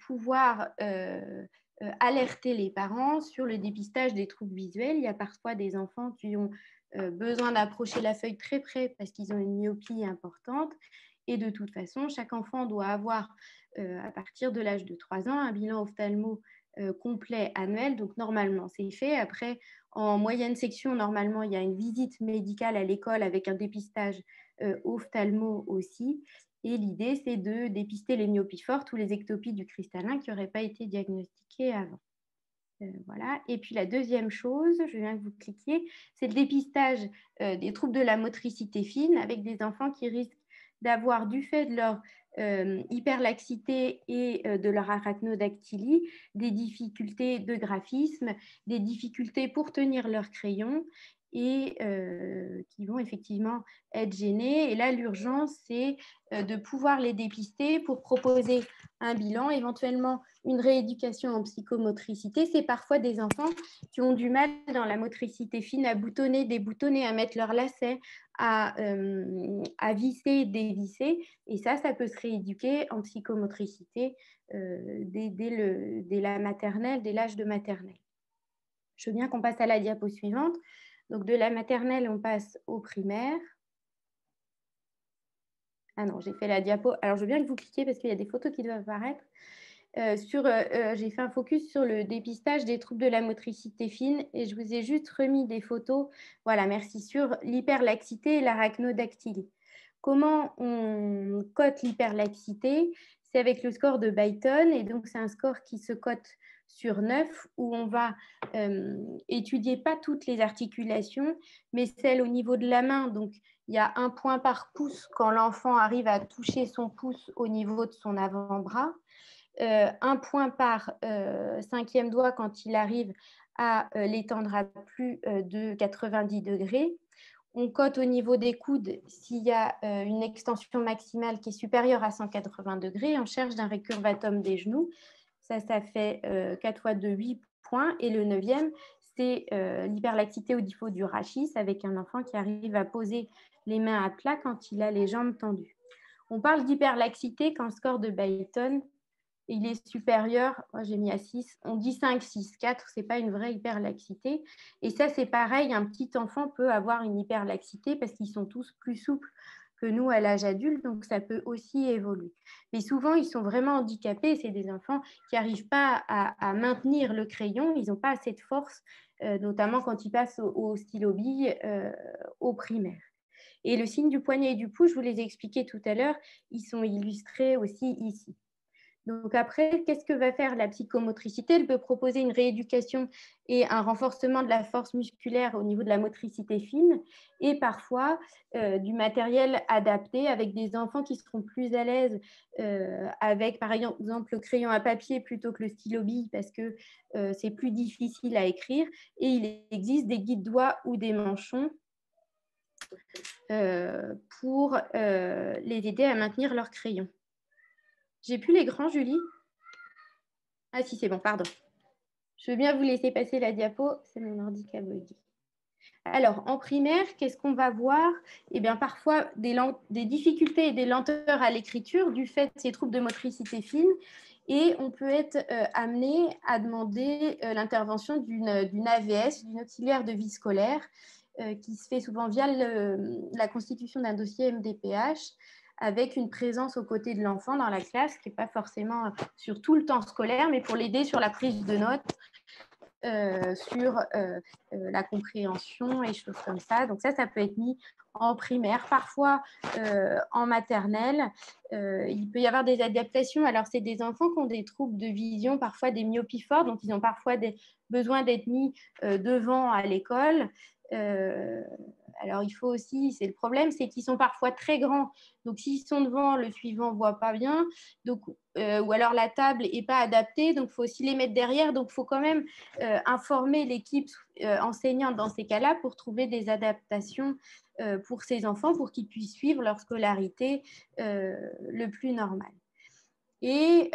pouvoir alerter les parents sur le dépistage des troubles visuels. Il y a parfois des enfants qui ont besoin d'approcher la feuille très près parce qu'ils ont une myopie importante. Et de toute façon, chaque enfant doit avoir, à partir de l'âge de 3 ans, un bilan ophtalmo complet annuel. Donc, normalement, c'est fait. Après, en moyenne section, normalement, il y a une visite médicale à l'école avec un dépistage ophtalmo aussi. Et l'idée, c'est de dépister les myopies fortes ou les ectopies du cristallin qui n'auraient pas été diagnostiquées avant. Voilà. Et puis la deuxième chose, je viens que vous cliquiez, c'est le dépistage des troubles de la motricité fine avec des enfants qui risquent d'avoir, du fait de leur hyperlaxité et de leur arachnodactylie, des difficultés de graphisme, des difficultés pour tenir leur crayon et qui vont effectivement être gênés. Et là, l'urgence, c'est de pouvoir les dépister pour proposer un bilan, éventuellement une rééducation en psychomotricité. C'est parfois des enfants qui ont du mal dans la motricité fine à boutonner, déboutonner, à mettre leurs lacets, à visser, dévisser. Et ça peut se rééduquer en psychomotricité dès la maternelle, dès l'âge de maternelle. Je veux bien qu'on passe à la diapo suivante. Donc, de la maternelle, on passe au primaire. Ah non, j'ai fait la diapo. Alors, je veux bien que vous cliquiez parce qu'il y a des photos qui doivent apparaître. J'ai fait un focus sur le dépistage des troubles de la motricité fine et je vous ai juste remis des photos. Voilà, merci, sur l'hyperlaxité et l'arachnodactylie. Comment on cote l'hyperlaxité? C'est avec le score de Byton et donc c'est un score qui se cote sur 9 où on va étudier pas toutes les articulations, mais celles au niveau de la main. Donc, il y a 1 point par pouce quand l'enfant arrive à toucher son pouce au niveau de son avant-bras. 1 point par 5e doigt quand il arrive à l'étendre à plus de 90 degrés. On cote au niveau des coudes s'il y a une extension maximale qui est supérieure à 180 degrés. On cherche d'un récurvatum des genoux. Ça fait 4 fois 2, 8 points. Et le 9e, c'est l'hyperlaxité au niveau du rachis avec un enfant qui arrive à poser les mains à plat quand il a les jambes tendues. On parle d'hyperlaxité quand le score de Byton il est supérieur, moi j'ai mis à 6, on dit 5, 6, 4, ce n'est pas une vraie hyperlaxité. Et ça, c'est pareil, un petit enfant peut avoir une hyperlaxité parce qu'ils sont tous plus souples que nous à l'âge adulte, donc ça peut aussi évoluer. Mais souvent, ils sont vraiment handicapés, c'est des enfants qui n'arrivent pas à maintenir le crayon, ils n'ont pas assez de force, notamment quand ils passent au stylo-bille au primaire. Et le signe du poignet et du pouce, je vous les ai expliqués tout à l'heure, ils sont illustrés aussi ici. Donc après, qu'est-ce que va faire la psychomotricité? Elle peut proposer une rééducation et un renforcement de la force musculaire au niveau de la motricité fine et parfois du matériel adapté avec des enfants qui seront plus à l'aise avec par exemple le crayon à papier plutôt que le stylo-bille parce que c'est plus difficile à écrire et il existe des guides-doigts ou des manchons pour les aider à maintenir leur crayon. J'ai plus l'écran, Julie? Ah si, c'est bon, pardon. Je veux bien vous laisser passer la diapo, c'est mon ordi qui a bugué. Alors, en primaire, qu'est-ce qu'on va voir? Eh bien, parfois, des difficultés et des lenteurs à l'écriture du fait de ces troubles de motricité fine. Et on peut être amené à demander l'intervention d'une AVS, d'une auxiliaire de vie scolaire, qui se fait souvent via la constitution d'un dossier MDPH, avec une présence aux côtés de l'enfant dans la classe, qui n'est pas forcément sur tout le temps scolaire, mais pour l'aider sur la prise de notes sur la compréhension et choses comme ça. Donc ça peut être mis en primaire, parfois en maternelle. Il peut y avoir des adaptations. Alors, c'est des enfants qui ont des troubles de vision, parfois des myopies fortes, donc ils ont parfois besoin d'être mis devant à l'école. Alors, il faut aussi, c'est le problème, c'est qu'ils sont parfois très grands. Donc, s'ils sont devant, le suivant ne voit pas bien. Donc, ou alors la table n'est pas adaptée. Donc, il faut aussi les mettre derrière. Donc, il faut quand même informer l'équipe enseignante dans ces cas-là pour trouver des adaptations pour ces enfants, pour qu'ils puissent suivre leur scolarité le plus normal. Et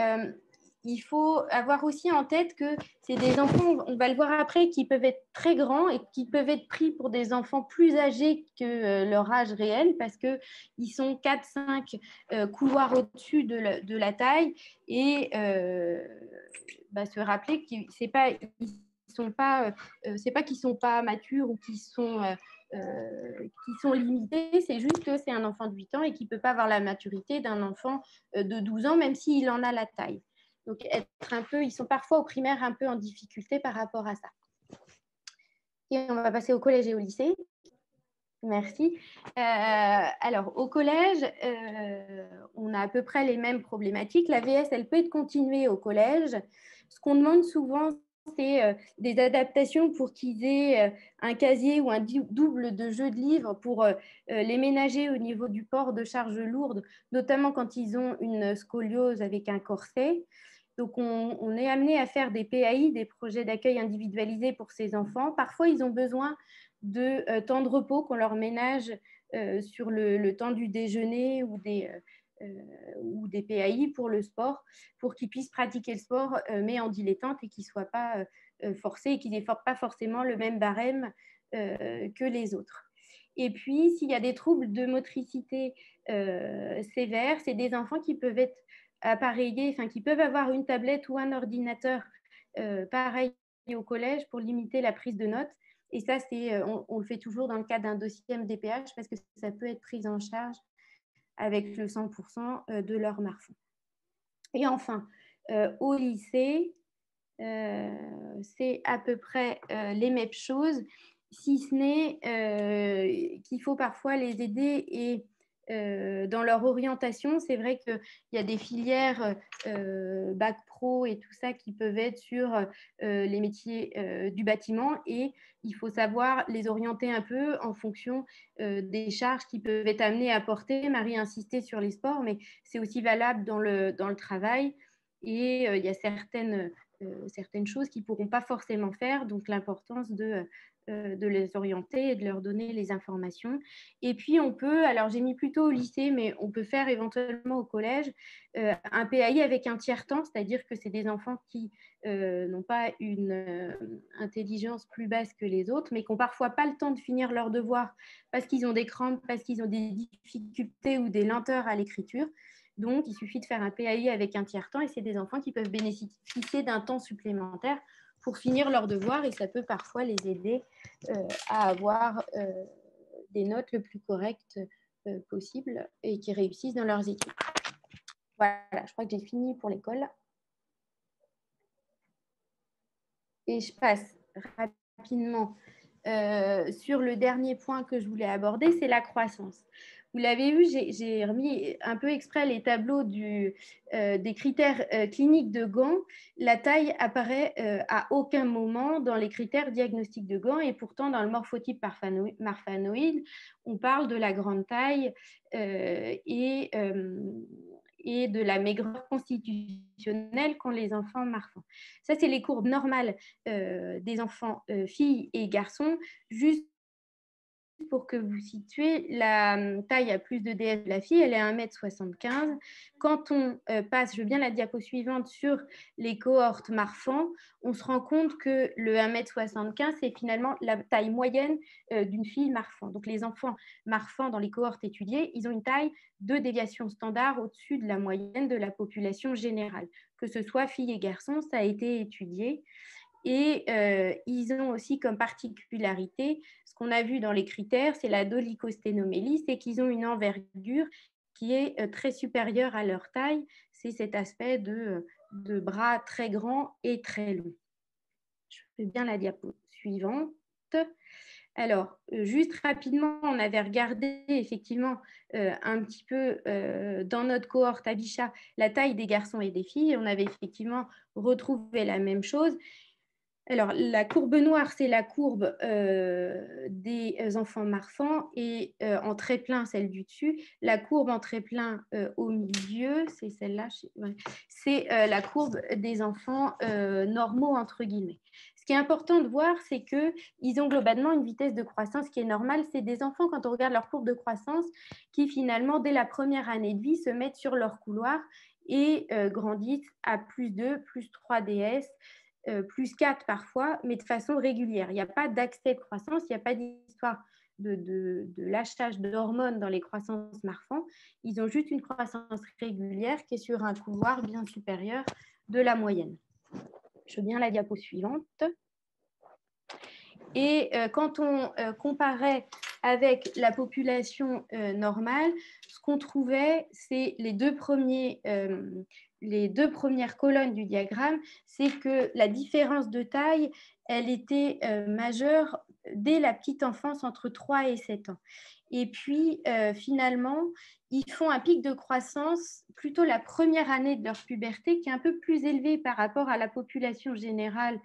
il faut avoir aussi en tête que c'est des enfants, on va le voir après, qui peuvent être très grands et qui peuvent être pris pour des enfants plus âgés que leur âge réel parce qu'ils sont 4-5 couloirs au-dessus de la taille et se rappeler que c'est pas qu'ils sont pas matures ou qu'ils sont limités, c'est juste que c'est un enfant de 8 ans et qui ne peut pas avoir la maturité d'un enfant de 12 ans, même s'il en a la taille. Donc, ils sont parfois au primaire un peu en difficulté par rapport à ça. Et on va passer au collège et au lycée. Merci. Alors, au collège, on a à peu près les mêmes problématiques. La VS, elle peut être continuée au collège. Ce qu'on demande souvent, c'est des adaptations pour qu'ils aient un casier ou un double de jeux de livres pour les ménager au niveau du port de charges lourdes, notamment quand ils ont une scoliose avec un corset. Donc, on est amené à faire des PAI, des projets d'accueil individualisés pour ces enfants. Parfois, ils ont besoin de temps de repos qu'on leur ménage sur le temps du déjeuner ou des PAI pour le sport, pour qu'ils puissent pratiquer le sport, mais en dilettante et qu'ils ne soient pas forcés et qu'ils n'aient pas forcément le même barème que les autres. Et puis, s'il y a des troubles de motricité sévères, c'est des enfants qui peuvent être appareillés, enfin, qui peuvent avoir une tablette ou un ordinateur pareil au collège pour limiter la prise de notes. Et ça, on le fait toujours dans le cadre d'un dossier MDPH parce que ça peut être pris en charge avec le 100% de leur marfan. Et enfin, au lycée, c'est à peu près les mêmes choses, si ce n'est qu'il faut parfois les aider et dans leur orientation. C'est vrai qu'il y a des filières bac pro et tout ça qui peuvent être sur les métiers du bâtiment et il faut savoir les orienter un peu en fonction des charges qui peuvent être amenées à porter. Marie insistait sur les sports, mais c'est aussi valable dans le travail et il y a certaines choses qu'ils ne pourront pas forcément faire, donc l'importance de les orienter et de leur donner les informations. Et puis on peut, alors j'ai mis plutôt au lycée, mais on peut faire éventuellement au collège un PAI avec un tiers-temps, c'est-à-dire que c'est des enfants qui n'ont pas une intelligence plus basse que les autres, mais qui n'ont parfois pas le temps de finir leurs devoirs parce qu'ils ont des crampes, parce qu'ils ont des difficultés ou des lenteurs à l'écriture. Donc, il suffit de faire un PAI avec un tiers-temps et c'est des enfants qui peuvent bénéficier d'un temps supplémentaire pour finir leurs devoirs et ça peut parfois les aider à avoir des notes le plus correctes possible et qui réussissent dans leurs études. Voilà, je crois que j'ai fini pour l'école. Et je passe rapidement sur le dernier point que je voulais aborder, c'est la croissance. Vous l'avez vu, j'ai remis un peu exprès les tableaux des critères cliniques de Gant. La taille apparaît à aucun moment dans les critères diagnostiques de Gant et pourtant dans le morphotype marfanoïde, on parle de la grande taille et de la maigreur constitutionnelle qu'ont les enfants marfans. Ça, c'est les courbes normales des enfants filles et garçons, juste pour que vous situez la taille à plus de DS de la fille, elle est à 1,75 m. Quand on passe, je veux bien la diapo suivante, sur les cohortes marfans, on se rend compte que le 1,75 m, c'est finalement la taille moyenne d'une fille marfan. Donc les enfants marfans dans les cohortes étudiées, ils ont une taille de déviation standard au-dessus de la moyenne de la population générale. Que ce soit filles et garçons, ça a été étudié. Et ils ont aussi comme particularité, ce qu'on a vu dans les critères, c'est la dolichosténomélie, c'est qu'ils ont une envergure qui est très supérieure à leur taille. C'est cet aspect de bras très grands et très longs. Je Je veux bien la diapo suivante. Alors, juste rapidement, on avait regardé effectivement un petit peu dans notre cohorte à Bichat la taille des garçons et des filles. On avait effectivement retrouvé la même chose. Alors, la courbe noire, c'est la courbe des enfants marfans et en trait plein, celle du dessus. La courbe en trait plein au milieu, c'est celle-là, ouais. C'est la courbe des enfants normaux, entre guillemets. Ce qui est important de voir, c'est qu'ils ont globalement une vitesse de croissance qui est normale. C'est des enfants, quand on regarde leur courbe de croissance, qui finalement, dès la première année de vie, se mettent sur leur couloir et grandissent à plus 2, plus 3 DS, plus 4 parfois, mais de façon régulière. Il n'y a pas d'accès de croissance, il n'y a pas d'histoire de lâchage d'hormones dans les croissances marfans. Ils ont juste une croissance régulière qui est sur un couloir bien supérieur de la moyenne. Je veux bien la diapo suivante. Et quand on comparait avec la population normale, ce qu'on trouvait, c'est les deux premières colonnes du diagramme, c'est que la différence de taille, elle était majeure dès la petite enfance, entre 3 et 7 ans. Et puis, finalement, ils font un pic de croissance plutôt la première année de leur puberté, qui est un peu plus élevé par rapport à la population générale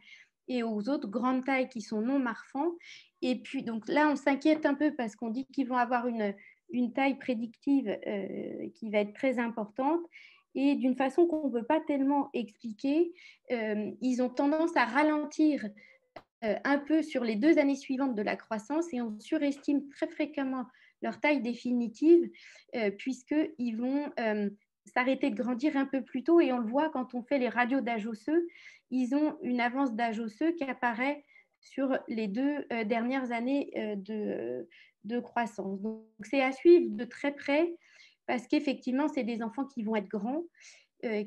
et aux autres grandes tailles qui sont non marfans. Et puis, donc là, on s'inquiète un peu parce qu'on dit qu'ils vont avoir une taille prédictive qui va être très importante. Et d'une façon qu'on ne peut pas tellement expliquer, ils ont tendance à ralentir un peu sur les 2 années suivantes de la croissance et on surestime très fréquemment leur taille définitive puisqu'ils vont s'arrêter de grandir un peu plus tôt et on le voit quand on fait les radios d'âge osseux, ils ont une avance d'âge osseux qui apparaît sur les 2 dernières années de croissance. Donc, c'est à suivre de très près parce qu'effectivement, c'est des enfants qui vont être grands,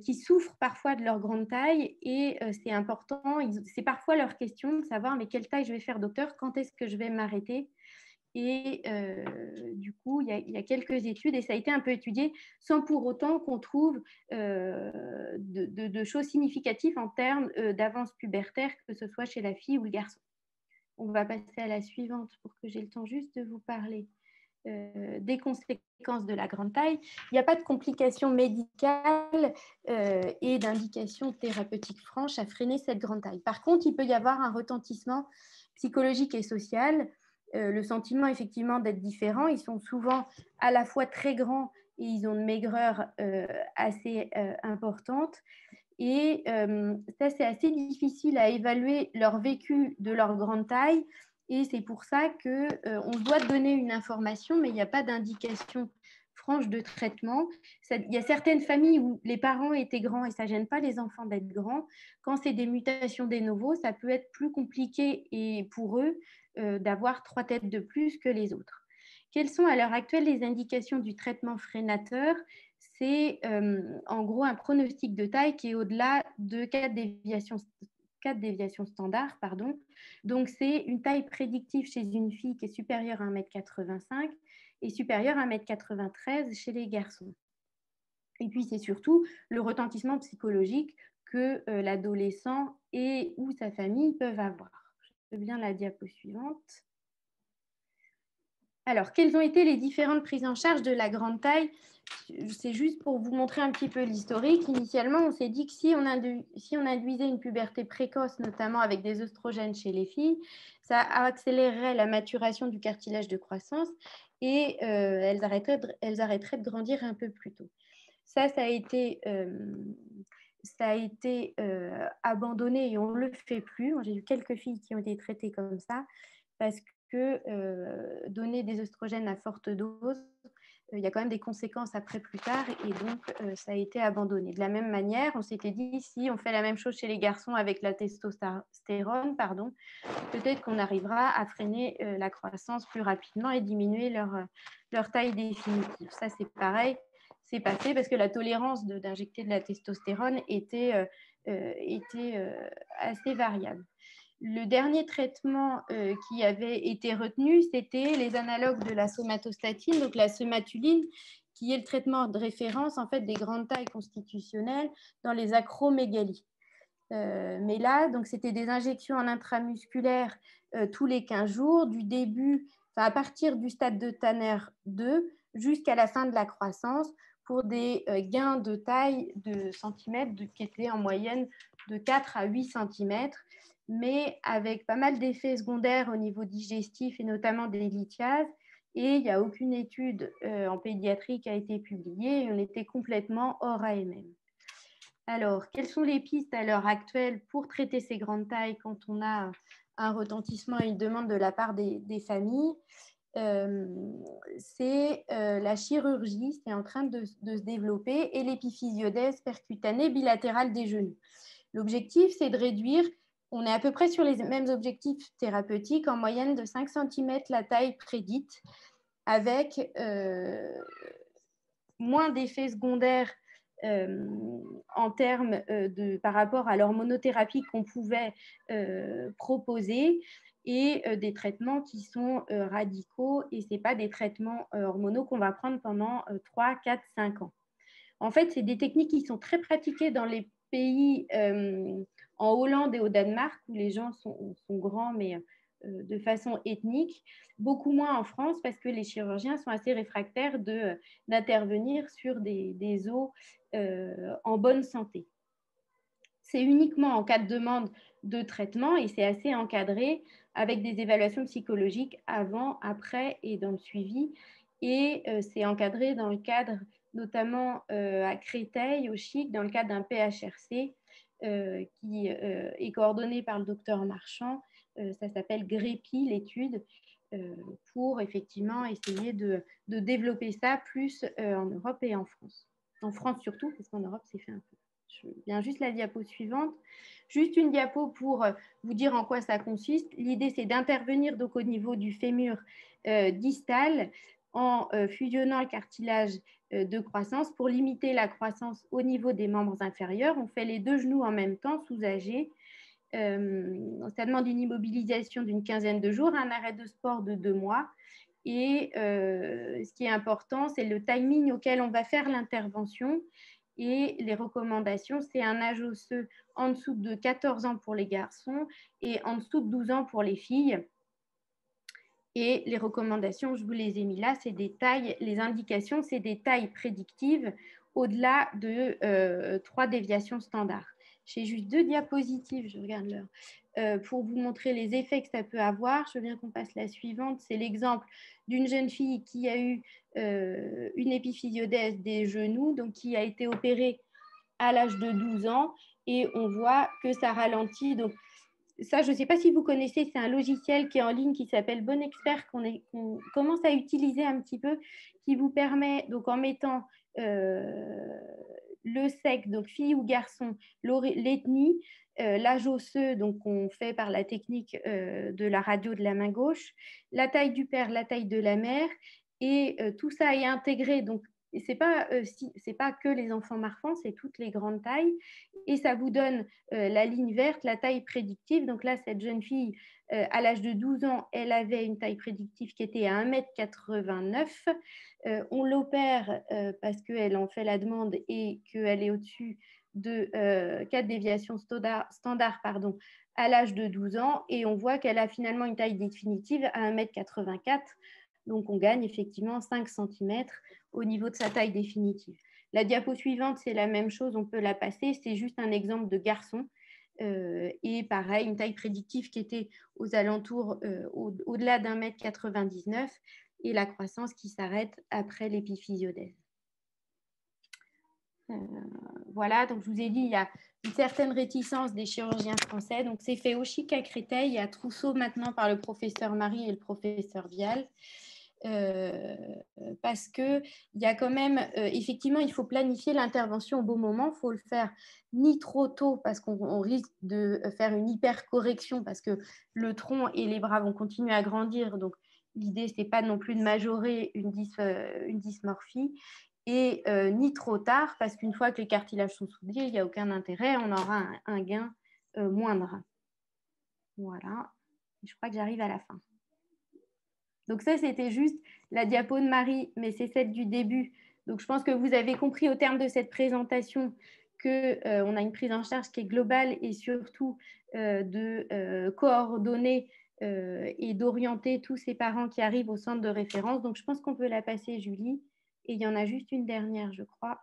qui souffrent parfois de leur grande taille et c'est important. C'est parfois leur question de savoir mais quelle taille je vais faire, docteur, quand est-ce que je vais m'arrêter? Et du coup, il y a quelques études et ça a été un peu étudié sans pour autant qu'on trouve de choses significatives en termes d'avance pubertaire, que ce soit chez la fille ou le garçon. On va passer à la suivante pour que j'ai le temps juste de vous parler des conséquences de la grande taille. Il n'y a pas de complications médicales et d'indications thérapeutiques franches à freiner cette grande taille. Par contre, il peut y avoir un retentissement psychologique et social, le sentiment effectivement d'être différents. Ils sont souvent à la fois très grands et ils ont une maigreur assez importante. Et ça, c'est assez difficile à évaluer leur vécu de leur grande taille. Et c'est pour ça qu'on doit donner une information, mais il n'y a pas d'indication franche de traitement. Il y a certaines familles où les parents étaient grands et ça ne gêne pas les enfants d'être grands. Quand c'est des mutations de novo, ça peut être plus compliqué et pour eux d'avoir 3 têtes de plus que les autres. Quelles sont à l'heure actuelle les indications du traitement freinateur? C'est en gros un pronostic de taille qui est au-delà de 4 déviations standards. Donc, c'est une taille prédictive chez une fille qui est supérieure à 1,85 m et supérieure à 1,93 m chez les garçons. Et puis, c'est surtout le retentissement psychologique que l'adolescent et ou sa famille peuvent avoir. Je veux bien la diapo suivante. Alors, quelles ont été les différentes prises en charge de la grande taille? C'est juste pour vous montrer un petit peu l'historique. Initialement, on s'est dit que si on induisait une puberté précoce, notamment avec des œstrogènes chez les filles, ça accélérerait la maturation du cartilage de croissance et elles arrêteraient de grandir un peu plus tôt. Ça a été abandonné et on ne le fait plus. J'ai vu quelques filles qui ont été traitées comme ça parce que donner des œstrogènes à forte dose, il y a quand même des conséquences après plus tard et donc ça a été abandonné. De la même manière, on s'était dit si on fait la même chose chez les garçons avec la testostérone, peut-être qu'on arrivera à freiner la croissance plus rapidement et diminuer leur taille définitive. Ça, c'est pareil, c'est passé parce que la tolérance d'injecter de la testostérone était assez variable. Le dernier traitement qui avait été retenu, c'était les analogues de la somatostatine, donc la somatuline, qui est le traitement de référence en fait des grandes tailles constitutionnelles dans les acromégalies. Mais là, donc, c'était des injections en intramusculaire tous les 15 jours, du début, à partir du stade de Tanner 2 jusqu'à la fin de la croissance, pour des gains de taille de centimètres qui étaient en moyenne de 4 à 8 centimètres, mais avec pas mal d'effets secondaires au niveau digestif et notamment des lithiases. Et il n'y a aucune étude en pédiatrie qui a été publiée. On était complètement hors AMM. Alors, quelles sont les pistes à l'heure actuelle pour traiter ces grandes tailles quand on a un retentissement et une demande de la part des familles? C'est la chirurgie, c'est en train de se développer, et l'épiphysiodèse percutanée bilatérale des genoux. L'objectif, c'est de réduire, on est à peu près sur les mêmes objectifs thérapeutiques, en moyenne de 5 cm la taille prédite, avec moins d'effets secondaires en termes par rapport à l'hormonothérapie qu'on pouvait proposer, et des traitements qui sont radicaux, et ce n'est pas des traitements hormonaux qu'on va prendre pendant 3, 4, 5 ans. En fait, c'est des techniques qui sont très pratiquées dans les pays en Hollande et au Danemark, où les gens sont grands, mais de façon ethnique, beaucoup moins en France, parce que les chirurgiens sont assez réfractaires d'intervenir sur des os en bonne santé. C'est uniquement en cas de demande de traitement, et c'est assez encadré, avec des évaluations psychologiques avant, après et dans le suivi. Et c'est encadré dans le cadre, notamment à Créteil, au CHIC, dans le cadre d'un PHRC qui est coordonné par le docteur Marchand. Ça s'appelle GREPI, l'étude, pour effectivement essayer de développer ça plus en Europe et en France. En France surtout, parce qu'en Europe, c'est fait un peu. Je viens juste la diapo suivante. Juste une diapo pour vous dire en quoi ça consiste. L'idée, c'est d'intervenir donc au niveau du fémur distal en fusionnant le cartilage de croissance pour limiter la croissance au niveau des membres inférieurs. On fait les deux genoux en même temps, soulagés. Ça demande une immobilisation d'une quinzaine de jours, un arrêt de sport de 2 mois. Et ce qui est important, c'est le timing auquel on va faire l'intervention. Et les recommandations, c'est un âge osseux en dessous de 14 ans pour les garçons et en dessous de 12 ans pour les filles. Et les recommandations, je vous les ai mis là, c'est des tailles, les indications, c'est des tailles prédictives au-delà de 3 déviations standards. J'ai juste 2 diapositives, je regarde l'heure, pour vous montrer les effets que ça peut avoir. Je veux bien qu'on passe la suivante. C'est l'exemple d'une jeune fille qui a eu une épiphysiodèse des genoux, donc qui a été opérée à l'âge de 12 ans, et on voit que ça ralentit. Donc, ça, je ne sais pas si vous connaissez, c'est un logiciel qui est en ligne qui s'appelle BonExpert, qu'on commence à utiliser un petit peu, qui vous permet, donc en mettant le sexe, donc fille ou garçon, l'ethnie, l'âge osseux, donc on fait par la technique de la radio de la main gauche, la taille du père, la taille de la mère, et tout ça est intégré. Donc, ce n'est pas que les enfants marfans, c'est toutes les grandes tailles. Et ça vous donne la ligne verte, la taille prédictive. Donc là, cette jeune fille, à l'âge de 12 ans, elle avait une taille prédictive qui était à 1,89 m. On l'opère parce qu'elle en fait la demande et qu'elle est au-dessus de 4 déviations standards à l'âge de 12 ans. Et on voit qu'elle a finalement une taille définitive à 1,84 m. Donc, on gagne effectivement 5 cm au niveau de sa taille définitive. La diapo suivante, c'est la même chose, on peut la passer. C'est juste un exemple de garçon. Et pareil, une taille prédictive qui était aux alentours, au-delà d'1,99 m, et la croissance qui s'arrête après l'épiphysiodèse. Voilà, donc je vous ai dit, il y a une certaine réticence des chirurgiens français. Donc, c'est fait au CHIC à Créteil et à Trousseau maintenant par le professeur Marie et le professeur Vial. Parce qu'il y a quand même, effectivement, il faut planifier l'intervention au bon moment. Il faut le faire ni trop tôt parce qu'on risque de faire une hypercorrection parce que le tronc et les bras vont continuer à grandir. Donc, l'idée, ce n'est pas non plus de majorer une dysmorphie. Et ni trop tard parce qu'une fois que les cartilages sont soudés, il n'y a aucun intérêt, on aura un gain moindre. Voilà, je crois que j'arrive à la fin. Donc ça, c'était juste la diapo de Marie, mais c'est celle du début. Donc je pense que vous avez compris au terme de cette présentation qu'on a une prise en charge qui est globale et surtout de coordonner et d'orienter tous ces parents qui arrivent au centre de référence. Donc, je pense qu'on peut la passer, Julie. Et il y en a juste une dernière, je crois,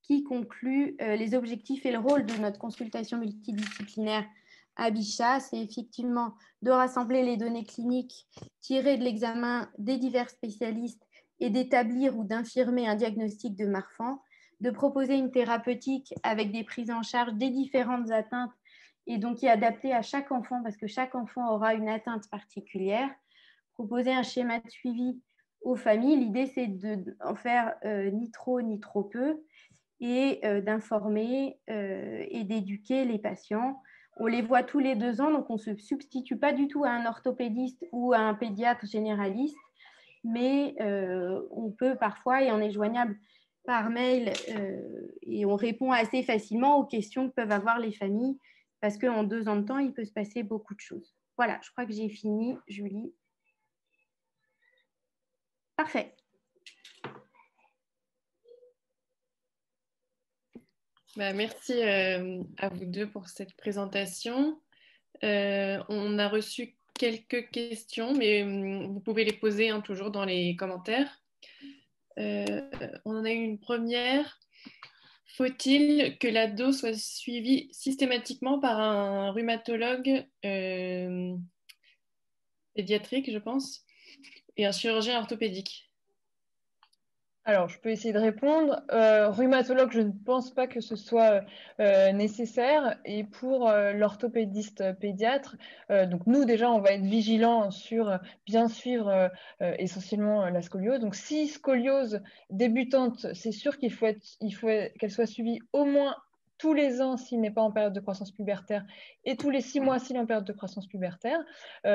qui conclut les objectifs et le rôle de notre consultation multidisciplinaire à Bichat. C'est effectivement de rassembler les données cliniques tirées de l'examen des divers spécialistes et d'établir ou d'infirmer un diagnostic de Marfan, de proposer une thérapeutique avec des prises en charge des différentes atteintes et donc qui est adaptée à chaque enfant parce que chaque enfant aura une atteinte particulière, proposer un schéma de suivi aux familles. L'idée, c'est d'en faire ni trop ni trop peu et d'informer et d'éduquer les patients. On les voit tous les 2 ans, donc on ne se substitue pas du tout à un orthopédiste ou à un pédiatre généraliste, mais on peut parfois, et on est joignable par mail, et on répond assez facilement aux questions que peuvent avoir les familles, parce qu'en 2 ans de temps, il peut se passer beaucoup de choses. Voilà, je crois que j'ai fini, Julie. Parfait. Merci à vous deux pour cette présentation. On a reçu quelques questions, mais vous pouvez les poser toujours dans les commentaires. On en a eu une première. Faut-il que l'ado soit suivi systématiquement par un rhumatologue pédiatrique, je pense, et un chirurgien orthopédique? Alors, je peux essayer de répondre. Rhumatologue, je ne pense pas que ce soit nécessaire. Et pour l'orthopédiste pédiatre, donc nous déjà, on va être vigilants sur bien suivre essentiellement la scoliose. Donc, si scoliose débutante, c'est sûr qu'il faut qu'elle soit suivie au moins tous les ans s'il n'est pas en période de croissance pubertaire et tous les 6 mois s'il est en période de croissance pubertaire.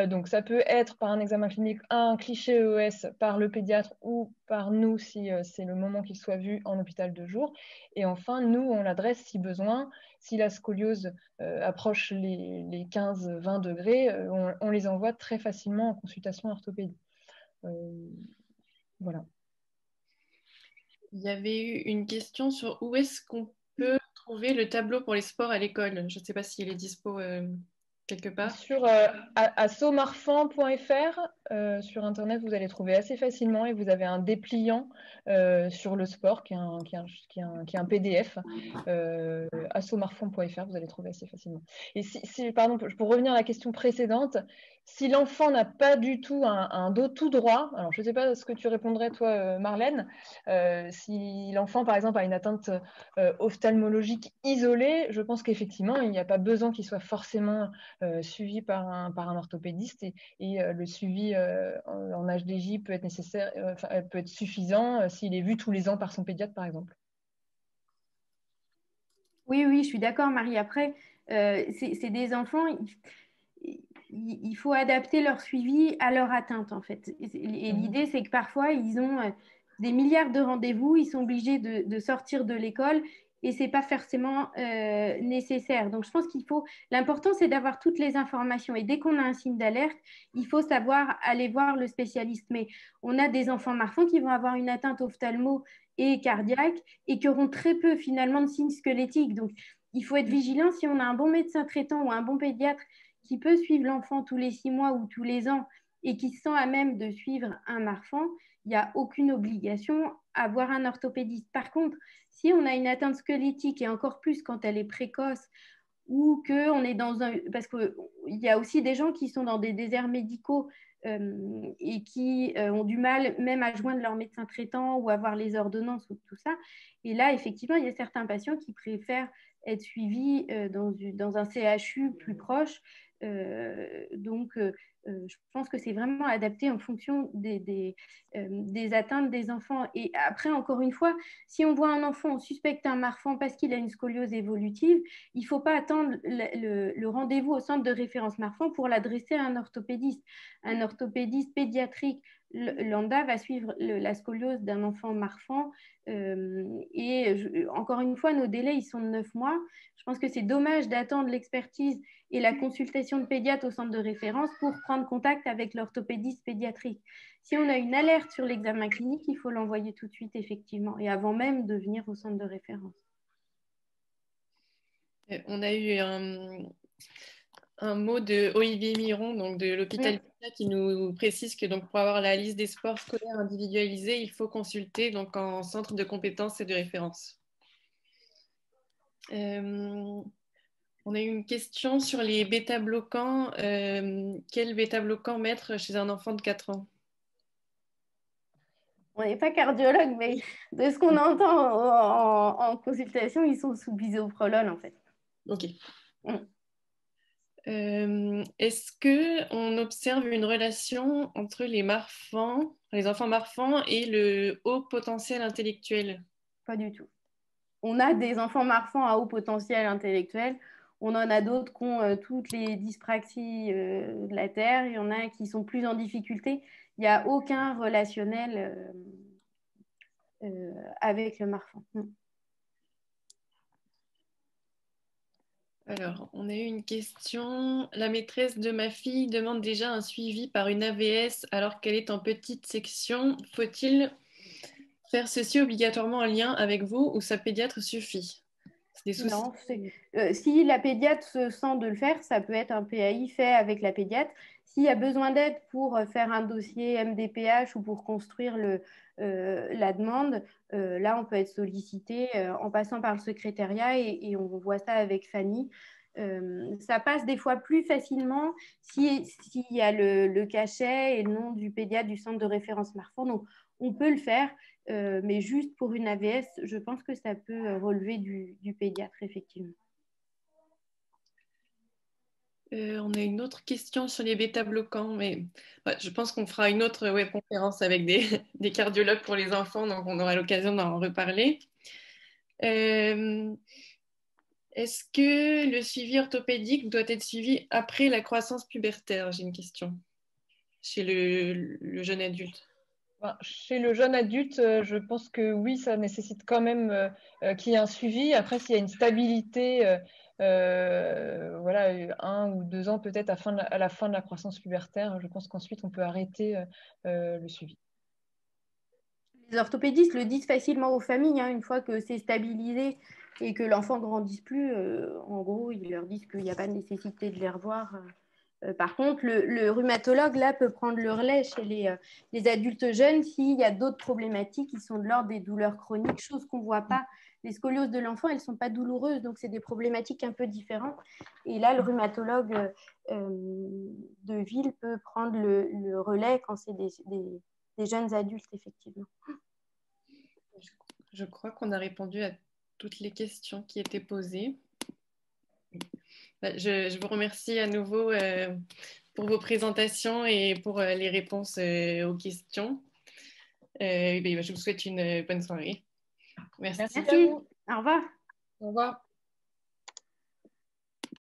Donc, ça peut être par un examen clinique, un cliché ES par le pédiatre ou par nous si c'est le moment qu'il soit vu en hôpital de jour. Et enfin, nous, on l'adresse si besoin. Si la scoliose approche les 15-20 degrés, on les envoie très facilement en consultation orthopédie. Voilà. Il y avait eu une question sur où est-ce qu'on peut trouver le tableau pour les sports à l'école. Je ne sais pas s'il est dispo quelque part. Sur assomarfan.fr, sur Internet, vous allez trouver assez facilement et vous avez un dépliant sur le sport qui est un PDF. Assomarfan.fr, vous allez trouver assez facilement. Et pardon, pour revenir à la question précédente, si l'enfant n'a pas du tout un dos tout droit, alors je ne sais pas ce que tu répondrais toi, Marlène, si l'enfant, par exemple, a une atteinte ophtalmologique isolée, je pense qu'effectivement, il n'y a pas besoin qu'il soit forcément suivi par un orthopédiste et le suivi en HDJ peut être nécessaire, peut être suffisant s'il est vu tous les ans par son pédiatre, par exemple. Oui, oui, je suis d'accord, Marie. Après, c'est des enfants, il faut adapter leur suivi à leur atteinte, en fait. Et l'idée, c'est que parfois, ils ont des milliards de rendez-vous, ils sont obligés de sortir de l'école et c'est pas forcément nécessaire. Donc, je pense l'important, c'est d'avoir toutes les informations. Et dès qu'on a un signe d'alerte, il faut savoir aller voir le spécialiste. Mais on a des enfants marfans qui vont avoir une atteinte ophtalmo et cardiaque et qui auront très peu finalement de signes squelettiques. Donc, il faut être vigilant si on a un bon médecin traitant ou un bon pédiatre qui peut suivre l'enfant tous les 6 mois ou tous les ans et qui se sent à même de suivre un marfan, il n'y a aucune obligation à voir un orthopédiste. Par contre, si on a une atteinte squelettique et encore plus quand elle est précoce ou qu'on est dans un... Parce qu'il y a aussi des gens qui sont dans des déserts médicaux et qui ont du mal même à joindre leur médecin traitant ou avoir les ordonnances ou tout ça. Et là, effectivement, il y a certains patients qui préfèrent être suivis dans un CHU plus proche. Je pense que c'est vraiment adapté en fonction des atteintes des enfants. Et après, encore une fois, si on voit un enfant, on suspecte un marfan parce qu'il a une scoliose évolutive, il ne faut pas attendre le rendez-vous au centre de référence marfan pour l'adresser à un orthopédiste. Un orthopédiste pédiatrique lambda va suivre la scoliose d'un enfant marfan. Encore une fois, nos délais, ils sont de 9 mois. Je pense que c'est dommage d'attendre l'expertise et la consultation de pédiatre au centre de référence pour prendre contact avec l'orthopédiste pédiatrique. Si on a une alerte sur l'examen clinique, il faut l'envoyer tout de suite, effectivement, et avant même de venir au centre de référence. On a eu un mot de Olivier Miron, donc de l'hôpital qui nous précise que donc, pour avoir la liste des sports scolaires individualisés, il faut consulter donc, en centre de compétences et de référence. On a eu une question sur les bêta-bloquants. Quel bêta-bloquant mettre chez un enfant de 4 ans? On n'est pas cardiologue, mais de ce qu'on entend en consultation, ils sont sous bisoprolol, en fait. Ok. Est-ce qu'on observe une relation entre les enfants marfans et le haut potentiel intellectuel? Pas du tout. On a des enfants marfans à haut potentiel intellectuel. On en a d'autres qui ont toutes les dyspraxies de la Terre. Il y en a qui sont plus en difficulté. Il n'y a aucun relationnel avec le marfan. Alors, on a eu une question. La maîtresse de ma fille demande déjà un suivi par une AVS alors qu'elle est en petite section. Faut-il faire ceci obligatoirement en lien avec vous ou sa pédiatre suffit? Non, si la pédiatre se sent de le faire, ça peut être un PAI fait avec la pédiatre. S'il y a besoin d'aide pour faire un dossier MDPH ou pour construire la demande, là, on peut être sollicité en passant par le secrétariat et on voit ça avec Fanny. Ça passe des fois plus facilement s'il y a le cachet et le nom du pédiatre du centre de référence Marfan. Donc, on peut le faire. Mais juste pour une AVS, je pense que ça peut relever du pédiatre, effectivement. On a une autre question sur les bêta-bloquants, mais je pense qu'on fera une autre conférence avec des cardiologues pour les enfants, donc on aura l'occasion d'en reparler. Est-ce que le suivi orthopédique doit être suivi après la croissance pubertaire? J'ai une question. Chez le jeune adulte. Chez le jeune adulte, je pense que oui, ça nécessite quand même qu'il y ait un suivi. Après, s'il y a une stabilité, voilà, 1 ou 2 ans peut-être à la fin de la croissance pubertaire, je pense qu'ensuite on peut arrêter le suivi. Les orthopédistes le disent facilement aux familles, hein, une fois que c'est stabilisé et que l'enfant ne grandisse plus, en gros, ils leur disent qu'il n'y a pas de nécessité de les revoir. Par contre, le rhumatologue, là, peut prendre le relais chez les adultes jeunes s'il y a d'autres problématiques qui sont de l'ordre des douleurs chroniques, chose qu'on ne voit pas. Les scolioses de l'enfant, elles ne sont pas douloureuses, donc c'est des problématiques un peu différentes. Et là, le rhumatologue de ville peut prendre le relais quand c'est des jeunes adultes, effectivement. Je crois qu'on a répondu à toutes les questions qui étaient posées. Je vous remercie à nouveau pour vos présentations et pour les réponses aux questions. Je vous souhaite une bonne soirée. Merci. Merci. Au revoir. Au revoir.